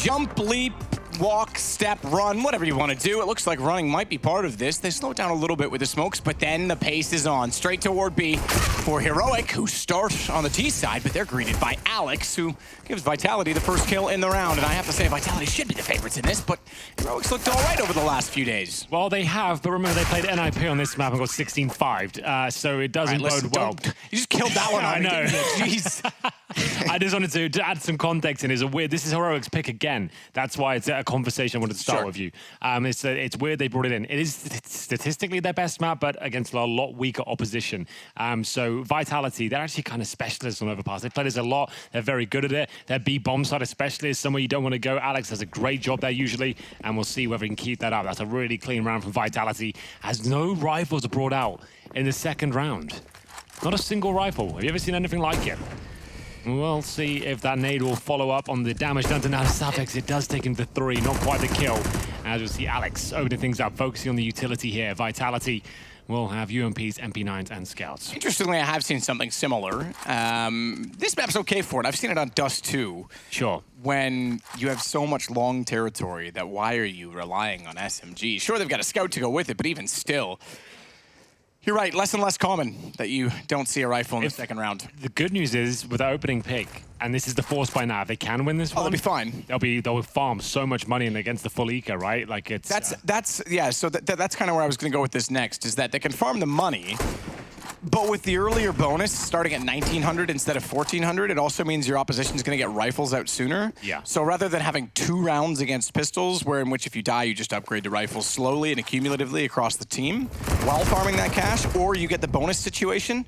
jump, leap, walk, step, run, whatever you want to do. It looks like running might be part of this. They slow down a little bit with the smokes, but then the pace is on. Straight toward B for Heroic, who start on the T side, but they're greeted by Alex, who gives Vitality the first kill in the round. And I have to say, Vitality should be the favorites in this, but Heroic's looked all right over the last few days. Well, they have, but remember they played NIP on this map and got 16-5'd, so it doesn't bode well. You just killed that one. I know. Jeez. I just wanted to add some context in. This is Heroic's pick again. That's why it's a conversation I wanted to start with you. It's weird they brought it in. It is statistically their best map, but against a lot weaker opposition. So Vitality, they're actually kind of specialists on Overpass. They play this a lot. They're very good at it. Their B bomb side especially is somewhere you don't want to go. Alex does a great job there usually, and we'll see whether he can keep that up. That's a really clean round from Vitality. As no rifles are brought out in the second round. Not a single rifle. Have you ever seen anything like it? We'll see if that nade will follow up on the damage done to Metastatic. It does take him to 3, not quite the kill. As we'll see Alex opening things up, focusing on the utility here. Vitality will have UMPs, MP9s, and Scouts. Interestingly, I have seen something similar. This map's okay for it. I've seen it on Dust 2. Sure. When you have so much long territory, that why are you relying on SMG? Sure, they've got a Scout to go with it, but even still, you're right, less and less common that you don't see a rifle in the second round. The good news is, with the opening pick, and this is the force by now, if they can win this one, they'll be fine. They'll farm so much money in against the full eco, right? Like it's that's yeah. So that's kind of where I was going to go with this next. Is that they can farm the money, but with the earlier bonus starting at 1900 instead of 1400, it also means your opposition is going to get rifles out sooner. Yeah. So rather than having 2 rounds against pistols, where in which if you die you just upgrade to rifles slowly and accumulatively across the team while farming that cash, or you get the bonus situation.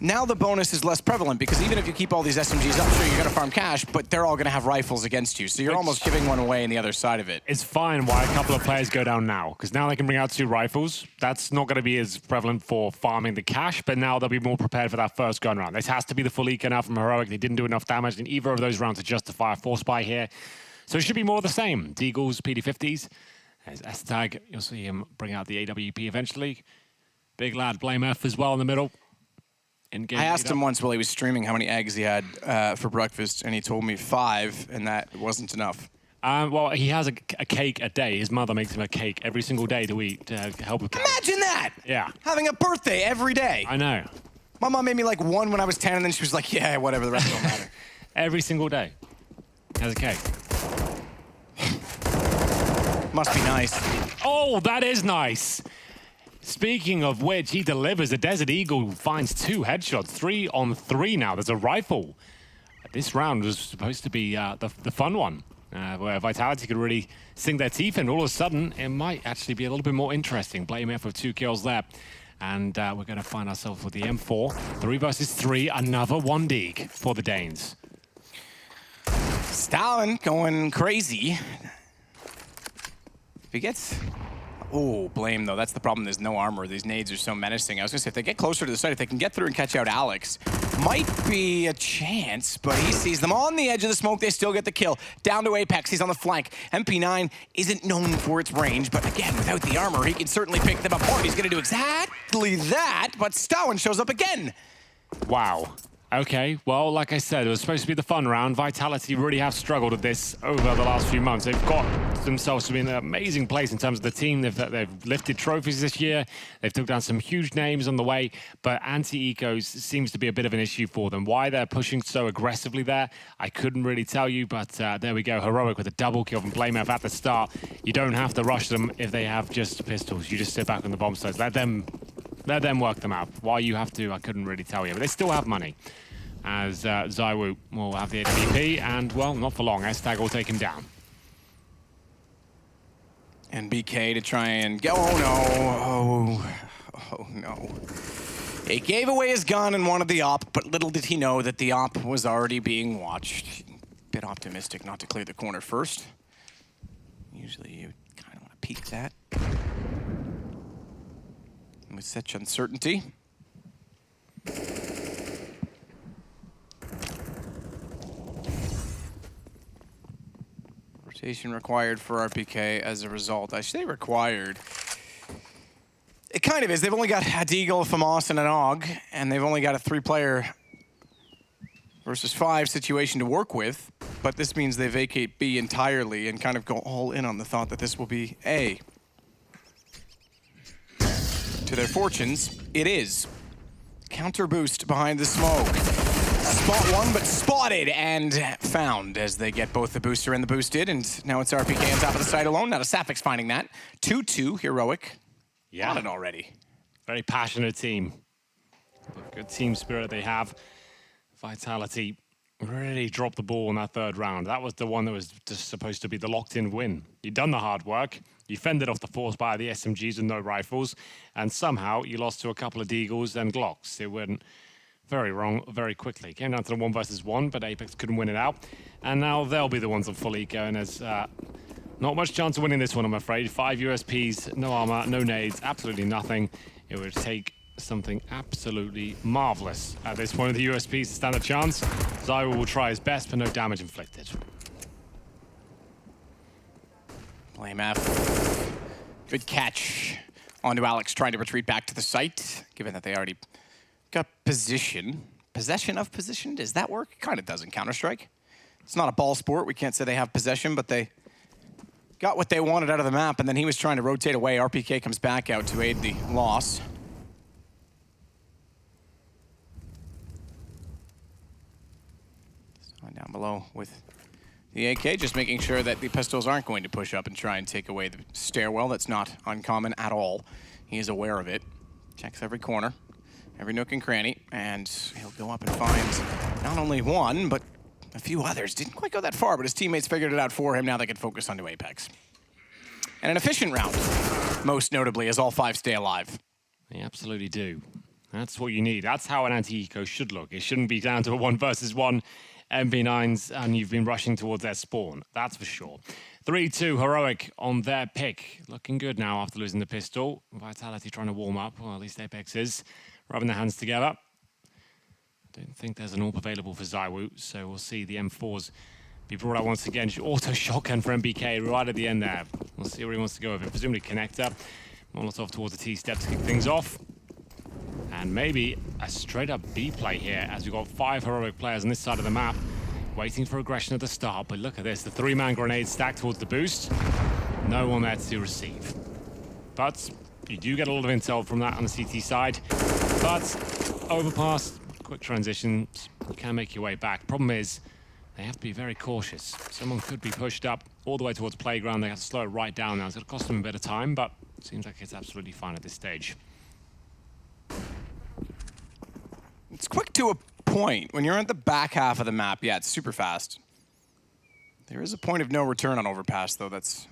Now the bonus is less prevalent because even if you keep all these SMGs up, sure, you're going to farm cash, but they're all going to have rifles against you. So you're almost giving one away on the other side of it. It's fine why a couple of players go down now, because now they can bring out 2 rifles. That's not going to be as prevalent for farming the cash, but now they'll be more prepared for that first gun round. This has to be the full eco now from Heroic. They didn't do enough damage in either of those rounds to justify a force buy here. So it should be more of the same. Deagles, PD50s. There's S-Tag. You'll see him bring out the AWP eventually. Big lad, Blame F as well in the middle. I asked him once while he was streaming how many eggs he had for breakfast, and he told me 5, and that wasn't enough. Well, he has a cake a day. His mother makes him a cake every single day to eat to help with. Imagine that! Yeah. Having a birthday every day. I know. My mom made me like 1 when I was 10, and then she was like, yeah, whatever, the rest don't matter. Every single day. Has a cake. Must be nice. Oh, that is nice. Speaking of which, he delivers. The Desert Eagle finds 2 headshots, 3 on 3 now. There's a rifle. This round was supposed to be the fun one, where Vitality could really sink their teeth in. All of a sudden, it might actually be a little bit more interesting. Blame F with 2 kills there. And we're going to find ourselves with the M4. 3 versus 3, another 1 dig for the Danes. Stein going crazy. If he gets... Oh, Blame, though. That's the problem. There's no armor. These nades are so menacing. I was going to say, if they get closer to the site, if they can get through and catch out Alex, might be a chance, but he sees them on the edge of the smoke. They still get the kill. Down to Apex. He's on the flank. MP9 isn't known for its range, but again, without the armor, he can certainly pick them apart. He's going to do exactly that, but Stein shows up again. Wow. Okay, well, like I said, it was supposed to be the fun round. Vitality really have struggled at this over the last few months. They've got themselves to be in an amazing place in terms of the team. They've lifted trophies this year. They've took down some huge names on the way, but anti-ecos seems to be a bit of an issue for them. Why they're pushing so aggressively there, I couldn't really tell you, but there we go. Heroic with a double kill from Blame F at the start. You don't have to rush them if they have just pistols. You just sit back on the bomb sites. Let them work them out. Why you have to, I couldn't really tell you, but they still have money. As Zywoo will have the AWP, and, well, not for long. S-Tag will take him down. And BK to try and get... Oh, no. Oh, no. He gave away his gun and wanted the op, but little did he know that the op was already being watched. Bit optimistic not to clear the corner first. Usually you kind of want to peek that. And with such uncertainty... Rotation required for RPK as a result. I say required. It kind of is. They've only got a Deagle, a FAMAS, and an AUG, and they've only got a 3-player versus 5 situation to work with. but this means they vacate B entirely and kind of go all in on the thought that this will be A. To their fortunes, it is. Counter boost behind the smoke. Spot one, but spotted and found as they get both the booster and the boosted, and now it's RPK on top of the site alone. Now the Sapphics finding that. 2-2, Heroic. Yeah. On it already. Very passionate team. Good team spirit they have. Vitality really dropped the ball in that third round. That was the one that was just supposed to be the locked-in win. You'd done the hard work. You fended off the force by the SMGs with no rifles, and somehow you lost to a couple of Deagles and Glocks. It went very wrong very quickly. Came down to the 1-versus-1, but Apex couldn't win it out. And now they'll be the ones on full eco, and there's not much chance of winning this one, I'm afraid. 5 USPs, no armor, no nades, absolutely nothing. It would take something absolutely marvelous at this point of the USPs to stand a chance. Zyro will try his best, but no damage inflicted. Blame F. Good catch onto Alex, trying to retreat back to the site, given that they already got position. Possession of position, does that work? Kind of does in Counter-Strike. It's not a ball sport, we can't say they have possession, but they got what they wanted out of the map, and then he was trying to rotate away. RPK comes back out to aid the loss. So down below with the AK, just making sure that the pistols aren't going to push up and try and take away the stairwell. That's not uncommon at all. He is aware of it. Checks every corner, every nook and cranny, and he'll go up and find not only one, but a few others. Didn't quite go that far, but his teammates figured it out for him. Now they can focus onto Apex. And an efficient round, most notably, as all 5 stay alive. They absolutely do. That's what you need. That's how an anti-eco should look. It shouldn't be down to a 1-versus-1 MP9s and you've been rushing towards their spawn. That's for sure. 3-2 Heroic on their pick. Looking good now after losing the pistol. Vitality trying to warm up. Well, at least Apex is. Rubbing their hands together. I don't think there's an AWP available for Zywu, so we'll see the M4s be brought out once again. Auto shotgun for MBK right at the end there. We'll see where he wants to go with it. Presumably connector. Molotov towards the T-step to kick things off. And maybe a straight-up B play here, as we've got 5 Heroic players on this side of the map, waiting for aggression at the start. But look at this, the 3-man grenade stacked towards the boost. No one there to receive. But you do get a lot of intel from that on the CT side. But Overpass, quick transitions, you can make your way back. Problem is, they have to be very cautious. Someone could be pushed up all the way towards playground. They have to slow it right down now. It's going to cost them a bit of time, but it seems like it's absolutely fine at this stage. It's quick to a point. When you're at the back half of the map, yeah, it's super fast. There is a point of no return on Overpass, though. That's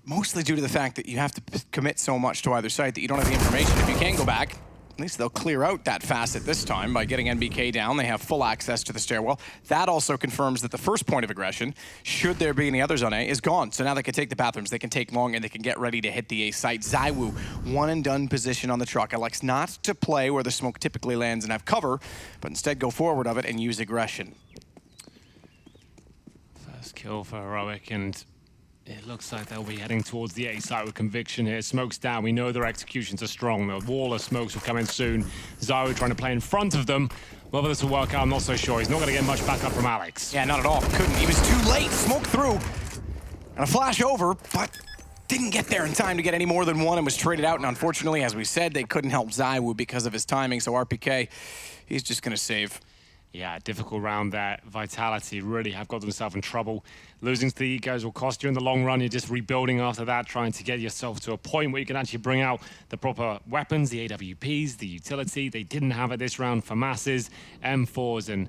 mostly due to the fact that you have to commit so much to either side that you don't have the information. If you can go back, at least they'll clear out that facet this time by getting NBK down. They have full access to the stairwell. That also confirms that the first point of aggression, should there be any others on A, is gone. So now they can take the bathrooms, they can take long, and they can get ready to hit the A site. Zywu, one and done position on the truck. Elects not to play where the smoke typically lands and have cover, but instead go forward of it and use aggression. First kill for Heroic, and it looks like they'll be heading towards the A site with conviction here. Smoke's down. We know their executions are strong. The wall of smokes will come in soon. Zywu trying to play in front of them. Whether this will work out, I'm not so sure. He's not going to get much backup from Alex. Yeah, not at all. Couldn't. He was too late. Smoke through. And a flash over, but didn't get there in time to get any more than one and was traded out. And unfortunately, as we said, they couldn't help Zywu because of his timing. So RPK, he's just going to save. Yeah, difficult round there. Vitality really have got themselves in trouble. Losing to the Egos will cost you in the long run. You're just rebuilding after that, trying to get yourself to a point where you can actually bring out the proper weapons, the AWPs, the utility. They didn't have it this round for masses, M4s, and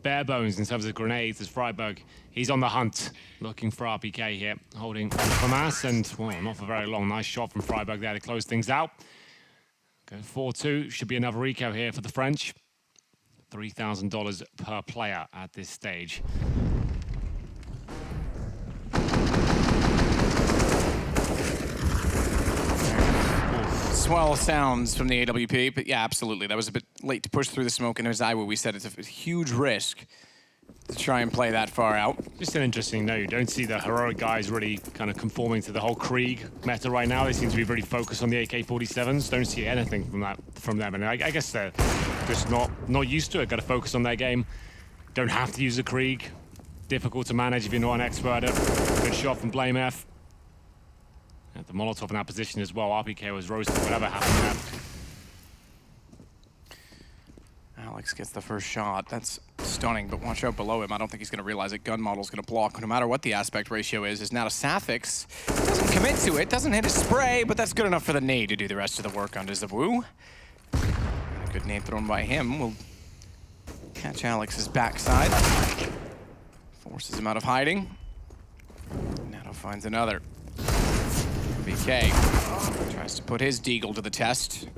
bare bones in terms of grenades. As Fryeburg, he's on the hunt, looking for RPK here, holding for mass, and well, not for very long. Nice shot from Fryeburg there to close things out. Go 4-2, should be another eco here for the French. $3,000 per player at this stage. Swell sounds from the AWP, but yeah, absolutely. That was a bit late to push through the smoke, and as we said, it's a huge risk to try and play that far out. Just an interesting note. You don't see the Heroic guys really kind of conforming to the whole Krieg meta right now. They seem to be really focused on the AK-47s. Don't see anything from them. And I guess they're just not used to it. Got to focus on their game. Don't have to use the Krieg. difficult to manage if you're not an expert at. Good shot from Blame F. The Molotov in that position as well. RPK was roasted, whatever happened there. Alex gets the first shot. That's stunning, but watch out below him. I don't think he's going to realize it. Gun model's going to block no matter what the aspect ratio is. Now to Safix. Doesn't commit to it, doesn't hit his spray, but that's good enough for the nade to do the rest of the work on Zawu. A good nade thrown by him will catch Alex's backside. Forces him out of hiding. Nato finds another. BK tries to put his deagle to the test.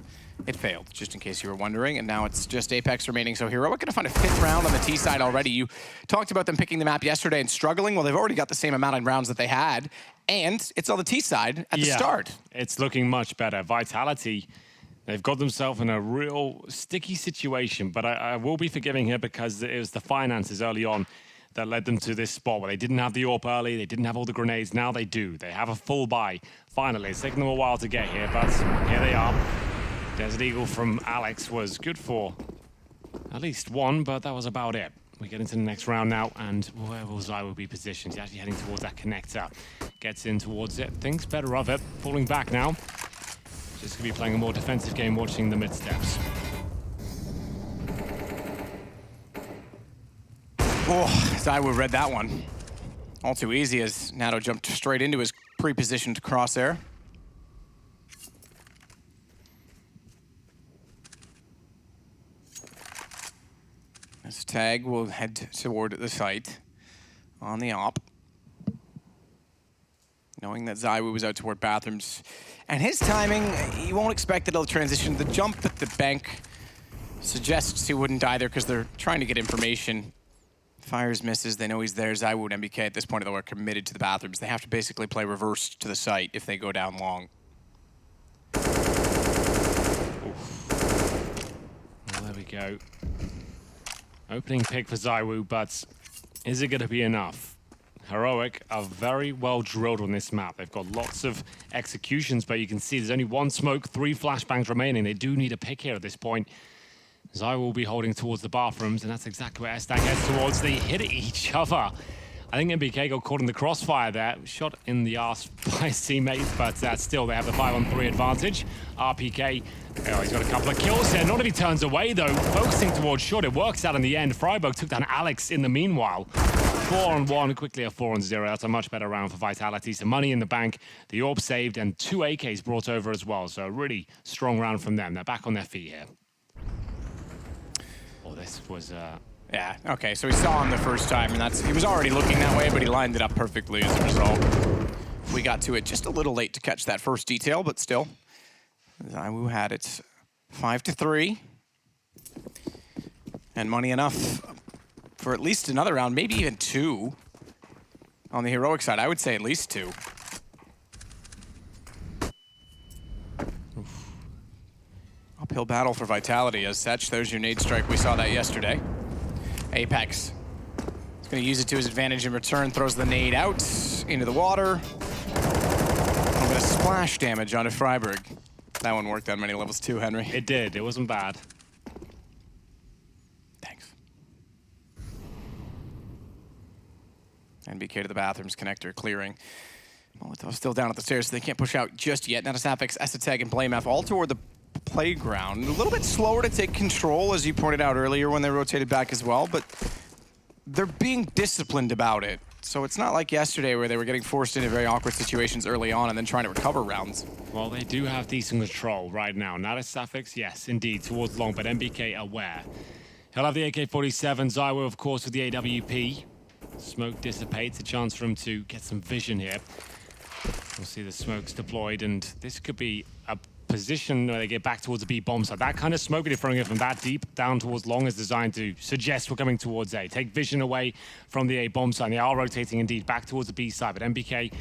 It failed, just in case you were wondering, and now it's just Apex remaining. So Heroic gonna find a 5th round on the T side already. You talked about them picking the map yesterday and struggling. Well, they've already got the same amount of rounds that they had, and it's on the T side at the start. It's looking much better. Vitality, they've got themselves in a real sticky situation, but I will be forgiving here because it was the finances early on that led them to this spot where they didn't have the AWP early, they didn't have all the grenades. Now they do. They have a full buy. Finally, it's taken them a while to get here, but here they are. Desert Eagle from Alex was good for at least one, but that was about it. We get into the next round now, and where will Zywo be positioned? He's actually heading towards that connector. Gets in towards it, thinks better of it. Falling back now. Just gonna be playing a more defensive game, watching the mid steps. Oh, Zywo read that one. All too easy as Nato jumped straight into his pre-positioned crosshair. This tag will head toward the site on the op. Knowing that Zywo was out toward bathrooms. And his timing, you won't expect that he'll transition. The jump at the bank suggests he wouldn't either because they're trying to get information. Fires, misses, they know he's there. Zywo and MBK at this point, though, are committed to the bathrooms. They have to basically play reverse to the site if they go down long. Well, there we go. Opening pick for Zywo, but is it going to be enough? Heroic are very well drilled on this map. They've got lots of executions, but you can see there's only one smoke, 3 flashbangs remaining. They do need a pick here at this point. Zywo will be holding towards the bathrooms, and that's exactly where Stagger heads towards. They hit each other. I think MBK got caught in the crossfire there. Shot in the arse by his teammates, but still they have the 5-on-3 advantage. RPK, oh, he's got a couple of kills here. Not if he turns away, though. Focusing towards short, it works out in the end. Fryeburg took down Alex in the meanwhile. 4-on-1, quickly a 4-on-0. That's a much better round for Vitality. Some money in the bank, the AWP saved, and 2 AKs brought over as well. So a really strong round from them. They're back on their feet here. Oh, this was... Yeah, okay, so he saw him the first time, and he was already looking that way, but he lined it up perfectly as a result. We got to it just a little late to catch that first detail, but still. Zywo had it 5-3. And money enough for at least another round, maybe even 2. On the Heroic side, I would say at least 2. Uphill battle for Vitality as such. There's your nade strike. We saw that yesterday. Apex. He's going to use it to his advantage in return. Throws the nade out into the water. A bit of splash damage onto Fryeburg. That one worked on many levels too, Henry. It did. It wasn't bad. Thanks. NBK to the bathrooms, connector clearing. Molotov still down at the stairs, so they can't push out just yet. Now to Safix, Esateg, and Blame F all toward the playground. A little bit slower to take control, as you pointed out earlier when they rotated back as well, but they're being disciplined about it. So it's not like yesterday where they were getting forced into very awkward situations early on and then trying to recover rounds. Well, they do have decent control right now. Not as Safix, yes, indeed, towards long, but MBK aware. He'll have the AK-47, Zywo, of course, with the AWP. Smoke dissipates, a chance for him to get some vision here. We'll see the smokes deployed, and this could be a position where they get back towards the B bomb side. That kind of smoke, if they're throwing it from that deep down towards long, is designed to suggest we're coming towards A. Take vision away from the A bomb side. They are rotating indeed back towards the B side, but MBK,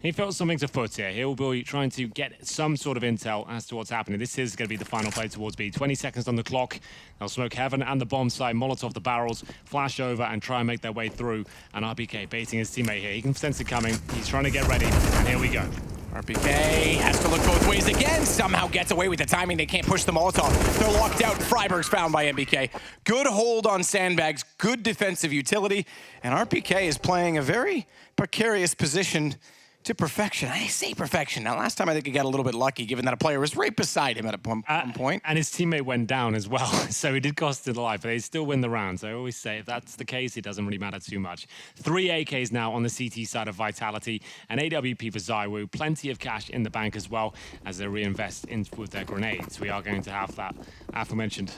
he felt something to foot here. He'll be trying to get some sort of intel as to what's happening. This is going to be the final play towards B. 20 seconds on the clock. They'll smoke heaven and the bomb side, Molotov the barrels, flash over and try and make their way through. And RBK baiting his teammate here. He can sense it coming. He's trying to get ready, and here we go. RPK has to look both ways again, somehow gets away with the timing. They can't push the Molotov. They're locked out. Fryeburg's found by MBK. Good hold on sandbags, good defensive utility, and RPK is playing a very precarious position to perfection. I say perfection. Now, last time I think he got a little bit lucky, given that a player was right beside him at one point. And his teammate went down as well, so he did cost him the life, but they still win the round. So I always say if that's the case, it doesn't really matter too much. 3 AKs now on the CT side of Vitality, and AWP for ZywOo. Plenty of cash in the bank as well as they reinvest with their grenades. We are going to have that aforementioned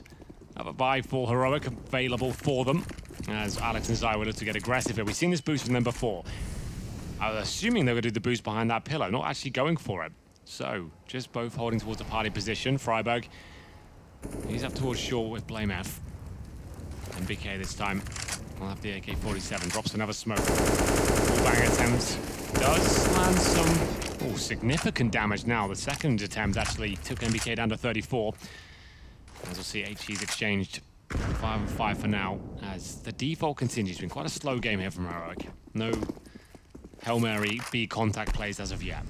a buy for Heroic available for them, as Alex and ZywOo look to get aggressive here. We've seen this boost from them before. I was assuming they would do the boost behind that pillar, not actually going for it. So, just both holding towards the party position. Fryeburg, he's up towards short with BlameF. And BK this time will have the AK-47. Drops another smoke. Full bang attempts. Does land some significant damage now. The second attempt actually took MBK down to 34. As we'll see, HG's exchanged 5-5 for now. As the default continues. It's been quite a slow game here from Heroic. No Hail Mary B contact plays as of yet.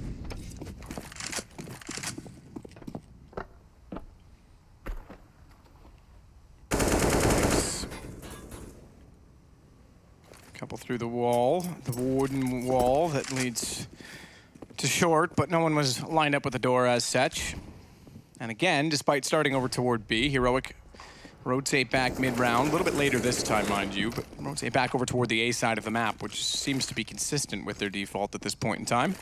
Couple through the wall, the wooden wall that leads to short, but no one was lined up with the door as such. And again, despite starting over toward B, Heroic rotate back mid-round, a little bit later this time, mind you, but rotate back over toward the A side of the map, which seems to be consistent with their default at this point in time.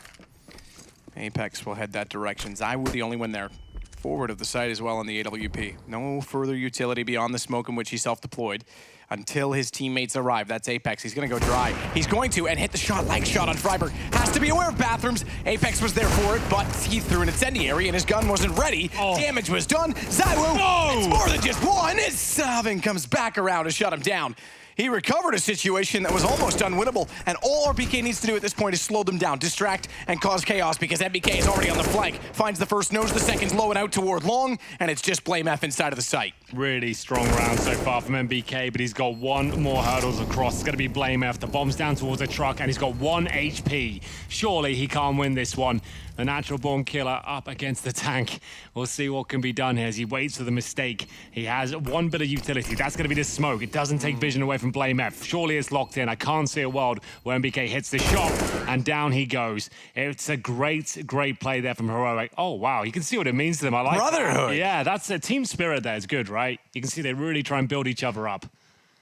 Apex will head that direction. ZywOo the only one there. Forward of the site as well on the AWP. No further utility beyond the smoke in which he self-deployed until his teammates arrive. That's Apex. He's going to go dry. He's going to, and hit the shot, leg shot on Fryeburg. Has to be aware of bathrooms. Apex was there for it, but he threw an incendiary and his gun wasn't ready. Damage was done. ZywOo, it's more than just one. His Salvin comes back around to shut him down. He recovered a situation that was almost unwinnable, and all RPK needs to do at this point is slow them down, distract, and cause chaos because MBK is already on the flank. Finds the first nose, the second's low and out toward long, and it's just BlameF inside of the site. Really strong round so far from MBK, but he's got one more hurdles across. It's going to be BlameF. The bomb's down towards the truck, and he's got 1 HP. Surely he can't win this one. The natural born killer up against the tank. We'll see what can be done here as he waits for the mistake. He has one bit of utility. That's going to be the smoke. It doesn't take vision away from BlameF. Surely it's locked in. I can't see a world where MBK hits the shot, and down he goes. It's a great, great play there from Heroic. Oh, wow. You can see what it means to them. I like brotherhood. That. Yeah, that's a team spirit there. It's good, right? You can see they really try and build each other up.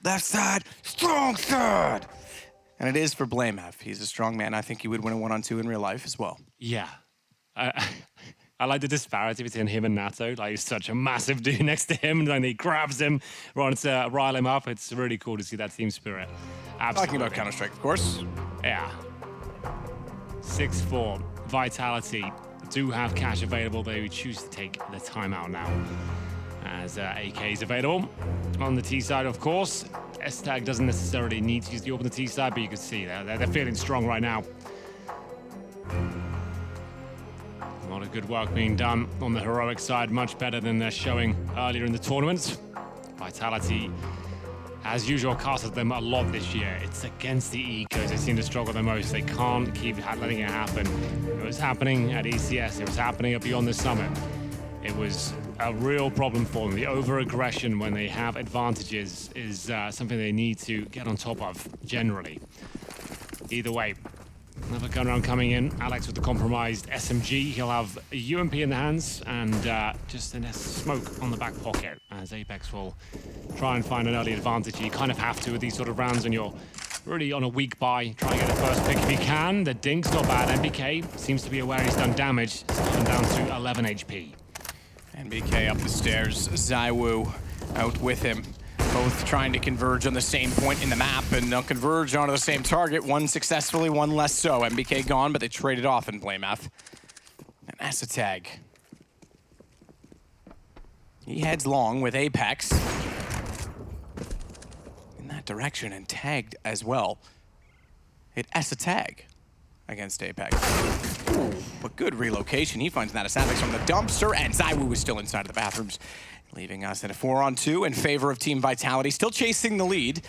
Left side, strong third. And it is for BlameF. He's a strong man. I think he would win a 1-on-2 in real life as well. Yeah. I like the disparity between him and Nato. Like, he's such a massive dude next to him, and then he grabs him, runs to rile him up. It's really cool to see that team spirit. Absolutely. Talking about Counter-Strike, of course. Yeah. 6-4. Vitality do have cash available. They choose to take the timeout now, as AK is available. On the T side, of course, S-Tag doesn't necessarily need to use the AWP on the T side, but you can see they're feeling strong right now. A lot of good work being done on the Heroic side, much better than they're showing earlier in the tournament. Vitality, as usual, casted them a lot this year. It's against the ecos they seem to struggle the most. They can't keep letting it happen. It was happening at ECS. It was happening at Beyond the Summit. It was a real problem for them. The over-aggression when they have advantages is something they need to get on top of, generally. Either way, another gun round coming in. Alex with the compromised SMG. He'll have a UMP in the hands and just a smoke on the back pocket, as Apex will try and find an early advantage. You kind of have to with these sort of rounds when you're really on a weak buy. Try and get the first pick if you can. The dink's not bad. MBK seems to be aware he's done damage. It's gone down to 11 HP. MBK up the stairs. ZywOo out with him. Both trying to converge on the same point in the map, and they'll converge onto the same target. One successfully, one less so. MBK gone, but they traded off in BlameF. And that's a tag. He heads long with Apex in that direction and tagged as well. It S a tag against Apex. Ooh, but good relocation. He finds Metastatic from the dumpster, and ZywOo is still inside of the bathrooms, leaving us in a 4-on-2 in favor of Team Vitality. Still chasing the lead.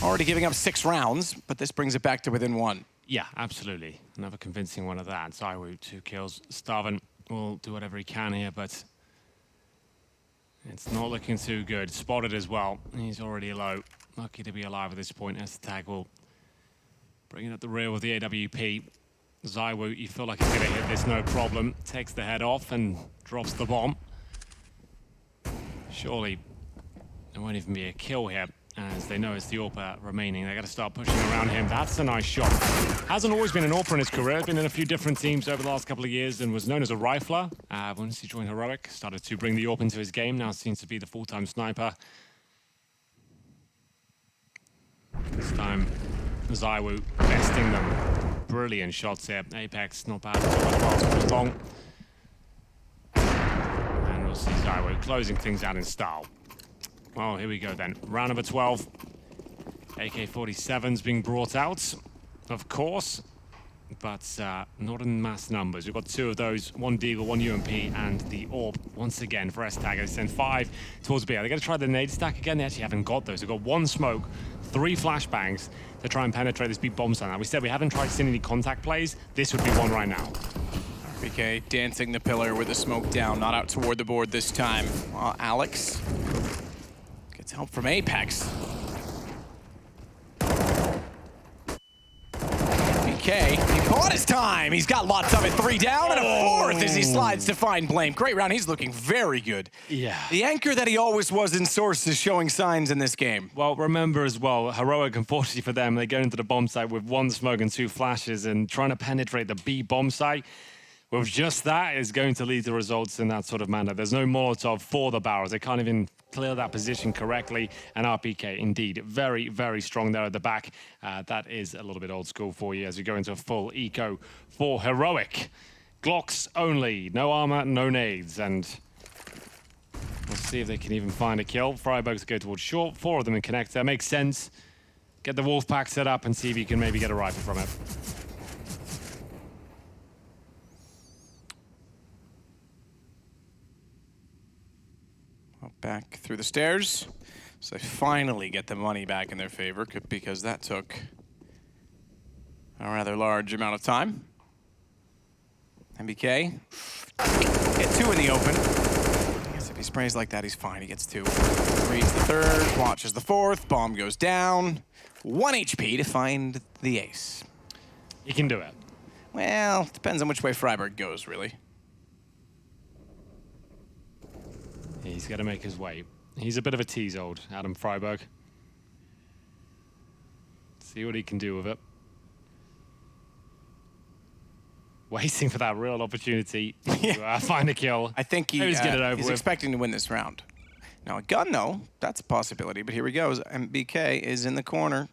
Already giving up 6 rounds, but this brings it back to within 1. Yeah, absolutely. Another convincing one of that. Zywoo, 2 kills. Starvin will do whatever he can here, but it's not looking too good. Spotted as well. He's already low. Lucky to be alive at this point as the tag will bring it up the rear with the AWP. Zywoo, you feel like he's going to hit this no problem. Takes the head off and drops the bomb. Surely there won't even be a kill here, as they know it's the AWP remaining. They got to start pushing around him. That's a nice shot. Hasn't always been an AWP in his career. Been in a few different teams over the last couple of years and was known as a rifler. Once he joined Heroic, started to bring the AWP into his game. Now seems to be the full-time sniper. This time, Zywoo besting them. Brilliant shots here. Apex, not bad. As long. And we'll see Zywoo closing things out in style. Well, here we go then. Round number 12. AK-47's being brought out, of course, but not in mass numbers. We've got 2 of those, 1 Deagle, 1 UMP, and the AWP once again for Stagger. They send 5 towards B. They're going to try the nade stack again. They actually haven't got those. They've got 1 smoke, 3 flashbangs to try and penetrate this big bomb site. Now, we said we haven't tried seeing any contact plays. This would be one right now. BK dancing the pillar with the smoke down, not out toward the board this time. Alex gets help from Apex. BK, he bought his time. He's got lots of it. 3 down and a 4th as he slides to find Blame. Great round. He's looking very good. Yeah. The anchor that he always was in Source is showing signs in this game. Well, remember as well, Heroic, unfortunately for them, they go into the bomb site with 1 smoke and 2 flashes and trying to penetrate the B bomb site. With just that is going to lead to results in that sort of manner. There's no Molotov for the barrels. They can't even clear that position correctly. And RPK, indeed, very, very strong there at the back. That is a little bit old school for you as we go into a full eco for Heroic. Glocks only, no armor, no nades. And we'll see if they can even find a kill. Fryeburg's go towards short, 4 of them in connector. Makes sense. Get the wolf pack set up and see if you can maybe get a rifle from it. Back through the stairs. So they finally get the money back in their favor because that took a rather large amount of time. MBK get 2 in the open. I guess if he sprays like that, he's fine. He gets 2. Reads the 3rd, watches the 4th. Bomb goes down. 1 HP to find the ace. He can do it. Well, depends on which way Fryeburg goes, really. He's got to make his way. He's a bit of a tease old, Adam Fryeburg. See what he can do with it. Waiting for that real opportunity to find a kill. I think he's expecting to win this round. Now, a gun, though, that's a possibility. But here he goes. MBK is in the corner.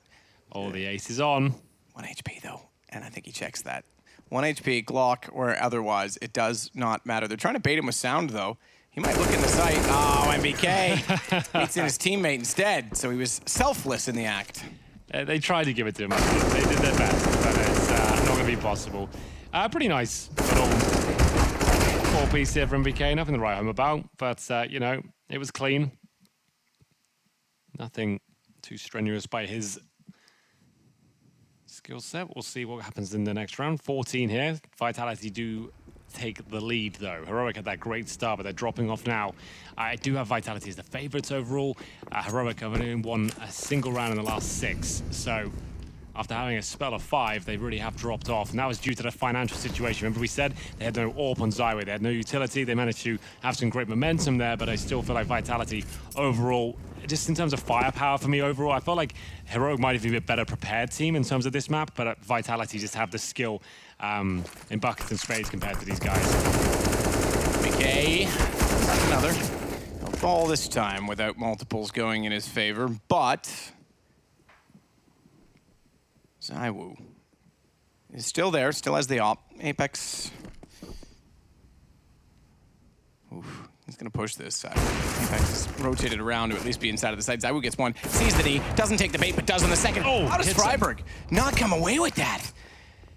Oh, the ace is on. 1 HP, though. And I think he checks that. 1 HP, Glock, or otherwise, it does not matter. They're trying to bait him with sound, though. He might look in the sight. Oh, MBK beats in his teammate instead, so he was selfless in the act. They tried to give it to him. They did their best, but it's not going to be possible. Pretty nice little 4-piece here from MBK. Nothing to write home about, but, you know, it was clean. Nothing too strenuous by his skill set. We'll see what happens in the next round. 14 here. Vitality do take the lead, though. Heroic had that great start, but they're dropping off now. I do have Vitality as the favorites overall. Heroic have only won a single round in the last 6, so after having a spell of 5, they really have dropped off, and that was due to the financial situation. Remember we said they had no AWP on Zywoo, they had no utility. They managed to have some great momentum there, but I still feel like Vitality overall, just in terms of firepower for me overall, I felt like Heroic might have been a better prepared team in terms of this map, but Vitality just have the skill in buckets and spades compared to these guys. McKay, another. All this time without multiples going in his favor, but Zywoo is still there, still has the op. Apex. Oof, he's gonna push this side. Apex is rotated around to at least be inside of the side. Zywoo gets 1, sees the D, doesn't take the bait, but does on the second. Oh, how does Fryeburg not come away with that?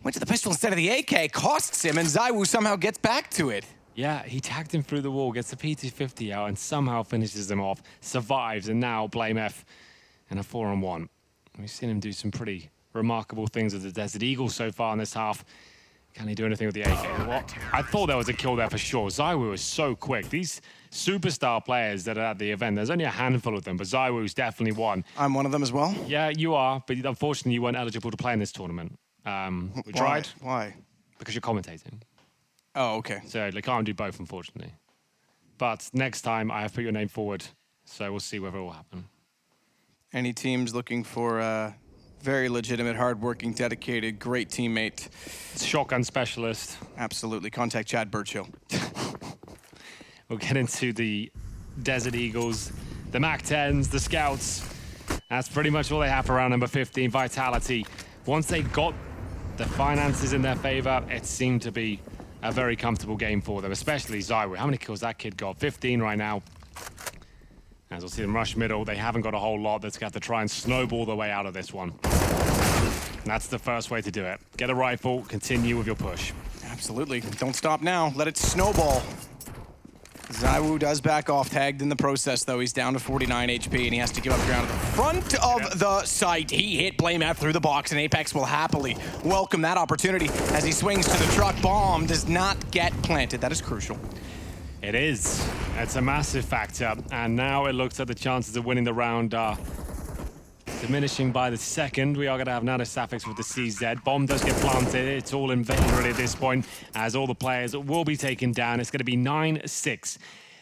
Went to the pistol instead of the AK, costs him, and Zywoo somehow gets back to it. Yeah, he tagged him through the wall, gets the PT-50 out, and somehow finishes him off, survives, and now Blame F in a 4-on-1. We've seen him do some pretty remarkable things of the Desert Eagle so far in this half. Can he do anything with the AK? Well, I thought there was a kill there for sure. Zywoo was so quick. These superstar players that are at the event, there's only a handful of them, but Zywoo's definitely one. I'm one of them as well? Yeah, you are, but unfortunately you weren't eligible to play in this tournament. We tried. Why? Because you're commentating. Oh, okay. So they can't do both, unfortunately. But next time I have put your name forward, so we'll see whether it will happen. Any teams looking for a very legitimate, hardworking, dedicated, great teammate? Shotgun specialist. Absolutely. Contact Chad Birchill. We'll get into the Desert Eagles, the MAC-10s, the Scouts. That's pretty much all they have for round number 15, Vitality. Once they got the finances in their favor, it seemed to be a very comfortable game for them, especially Zywoo. How many kills that kid got? 15 right now. As we'll see them rush middle, they haven't got a whole lot. They're going to have to try and snowball their way out of this one. And that's the first way to do it. Get a rifle, continue with your push. Absolutely. Don't stop now. Let it snowball. Zywoo does back off, tagged in the process, though. He's down to 49 HP, and he has to give up ground at the front of the site. He hit Blame out through the box, and Apex will happily welcome that opportunity as he swings to the truck. Bomb does not get planted. That is crucial. It is. It's a massive factor. And now it looks like the chances of winning the round are diminishing by the second. We are going to have another suffix with the CZ. Bomb does get planted. It's all in vain really at this point, as all the players will be taken down. It's going to be 9-6.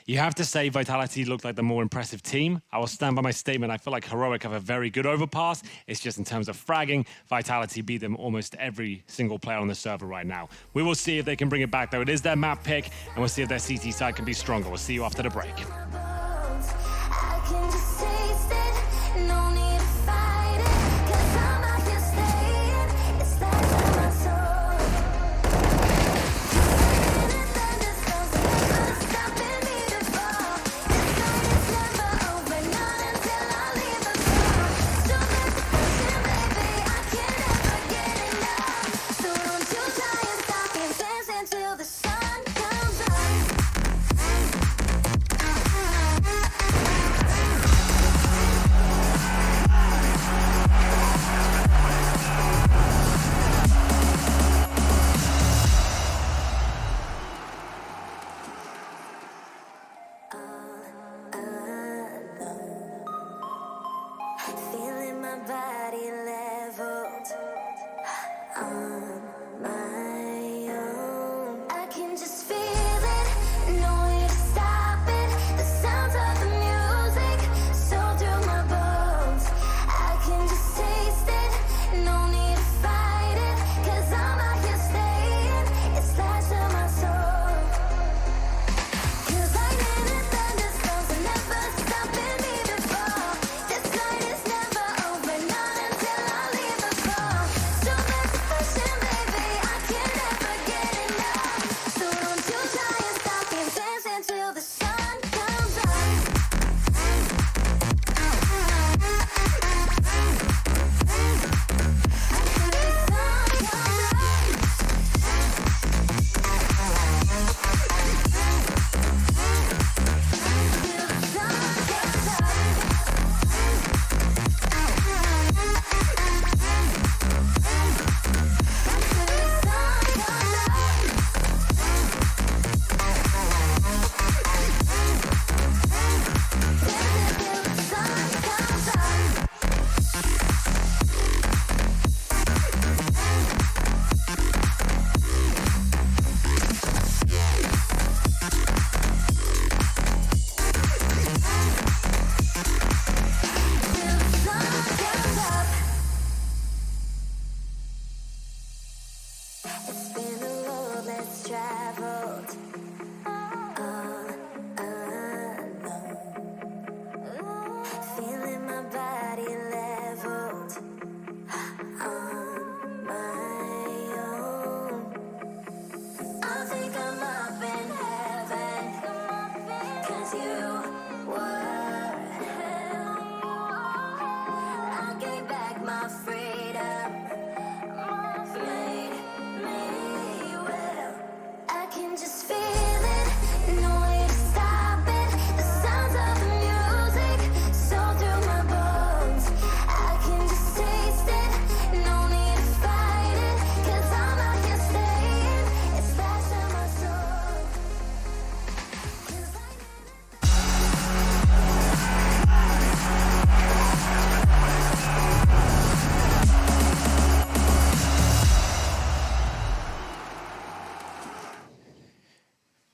You have to say Vitality looked like the more impressive team. I will stand by my statement. I feel like Heroic have a very good overpass. It's just in terms of fragging, Vitality beat them almost every single player on the server right now. We will see if they can bring it back, though. It is their map pick, and we'll see if their CT side can be stronger. We'll see you after the break.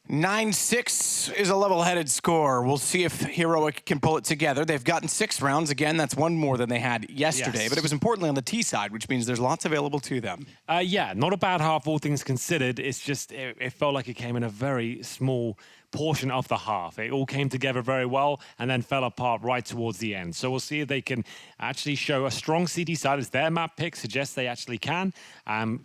9-6 is a level-headed score. We'll see if Heroic can pull it together. They've gotten 6 rounds. Again, that's one more than they had yesterday, Yes. but it was importantly on the T side, which means there's lots available to them. Yeah, not a bad half, all things considered. It's just, it felt like it came in a very small portion of the half. It all came together very well and then fell apart right towards the end. So we'll see if they can actually show a strong CT side as their map pick suggests they actually can.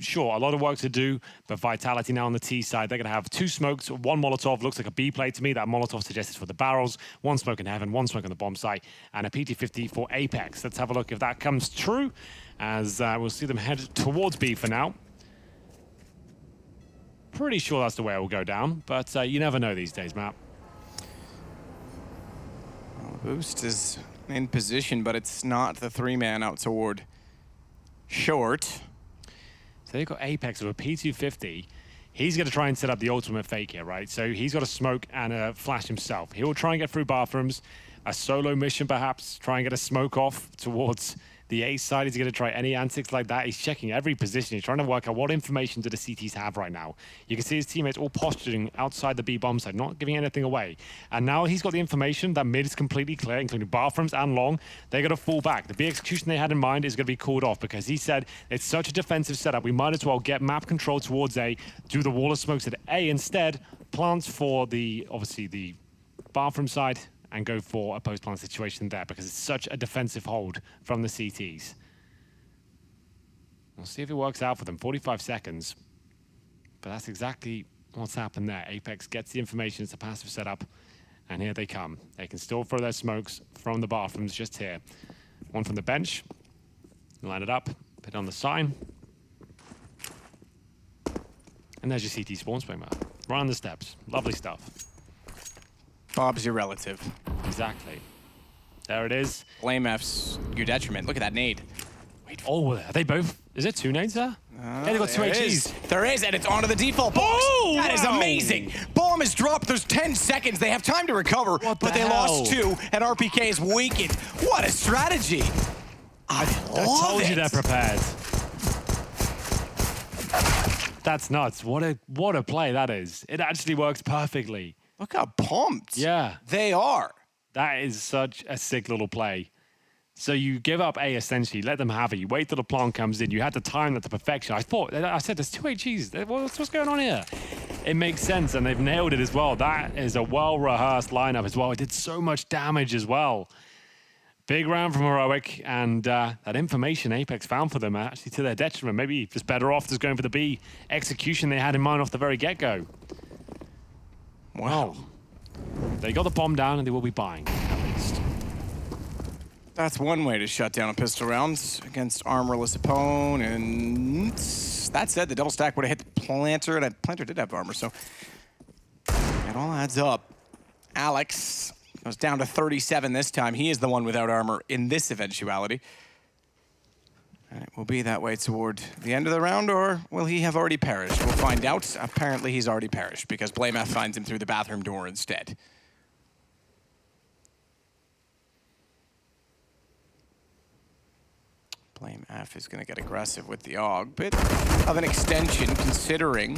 Sure, a lot of work to do, but Vitality now on the T side, they're going to have 2 smokes, 1 Molotov, looks like a B play to me. That Molotov suggested for the barrels, 1 smoke in heaven, 1 smoke on the bomb site, and a PT-50 for Apex. Let's have a look if that comes true, as we'll see them head towards B for now. Pretty sure that's the way it will go down, but you never know these days, Matt. Well, Boost is in position, but it's not the 3-man out toward short. So they've got Apex with a P250. He's going to try and set up the ultimate fake here, right? So he's got a smoke and a flash himself. He'll try and get through bathrooms, a solo mission perhaps, try and get a smoke off towards the A side. He's going to try any antics like that. He's checking every position. He's trying to work out what information do the CTs have right now. You can see his teammates all posturing outside the B bomb side, not giving anything away. And now he's got the information that mid is completely clear, including bathrooms and long. They're going to fall back. The B execution they had in mind is going to be called off because he said it's such a defensive setup. We might as well get map control towards A, do the wall of smokes at A instead, plants for the, obviously, the bathroom side, and go for a post-plant situation there because it's such a defensive hold from the CTs. We'll see if it works out for them. 45 seconds. But that's exactly what's happened there. Apex gets the information. It's a passive setup. And here they come. They can still throw their smokes from the bathrooms just here. 1 from the bench. Line it up. Put it on the sign. And there's your CT spawn smoke map. Right on the steps. Lovely stuff. Bob's your relative. Exactly. There it is. Blame F's your detriment. Look at that nade. Oh, are they both? Is it 2 nades there? Yeah, they got 2 HEs. There is, and it's onto the default box. Oh, that is wow. amazing. Bomb is dropped. There's 10 seconds. They have time to recover, but they hell? lost 2, and RPK is weakened. What a strategy. I told you they're prepared. That's nuts. What a play that is. It actually works perfectly. Look how pumped they are. That is such a sick little play. So you give up A essentially, let them have it. You wait till the plant comes in. You had to time that to perfection. I said there's 2 HEs. What's going on here? It makes sense, and they've nailed it as well. That is a well-rehearsed lineup as well. It did so much damage as well. Big round from Heroic, and that information Apex found for them actually to their detriment. Maybe just better off just going for the B execution they had in mind off the very get-go. Wow. They got the bomb down and they will be buying, at least. That's one way to shut down a pistol round against armorless opponents. That said, the double stack would have hit the planter, and planter did have armor, so it all adds up. Alex goes down to 37 this time. He is the one without armor in this eventuality. And it will be that way toward the end of the round, or will he have already perished? We'll find out. Apparently he's already perished because Bleh finds him through the bathroom door instead. Bleh is going to get aggressive with the AUG. Bit of an extension considering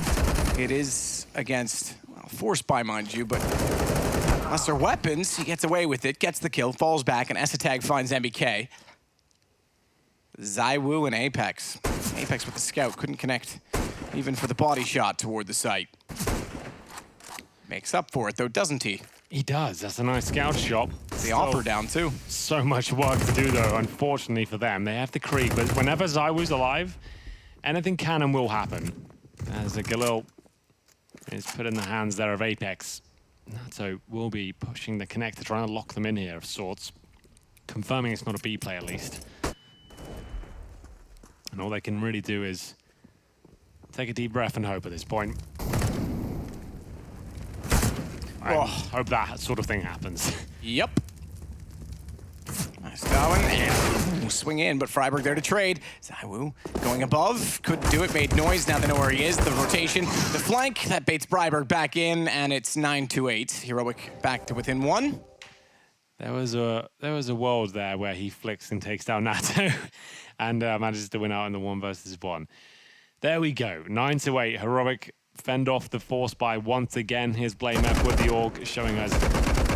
it is against, well, forced by, mind you, but lesser weapons. He gets away with it, gets the kill, falls back, and Esatag finds MBK. Zywoo and Apex. Apex with the scout, couldn't connect even for the body shot toward the site. Makes up for it though, doesn't he? He does, that's a nice scout shot. The offer down too. So much work to do though, unfortunately for them. They have the creep, but whenever Zywoo's alive, anything can and will happen. As a Galil is put in the hands there of Apex. Nato will be pushing the connector, trying to lock them in here of sorts. Confirming it's not a B play at least. And all they can really do is take a deep breath and hope at this point. I hope that sort of thing happens. Yep. Nice Darwin. And swing in, but Fryeburg there to trade. Zywoo going above. Couldn't do it, made noise. Now they know where he is. The rotation, the flank. That baits Fryeburg back in, and it's 9-8. Heroic back to within 1. There was a world there where he flicks and takes down Nato and manages to win out in the 1 versus 1. There we go. 9-8. Heroic fend off the force buy once again. Here's Bleh with the AUG showing us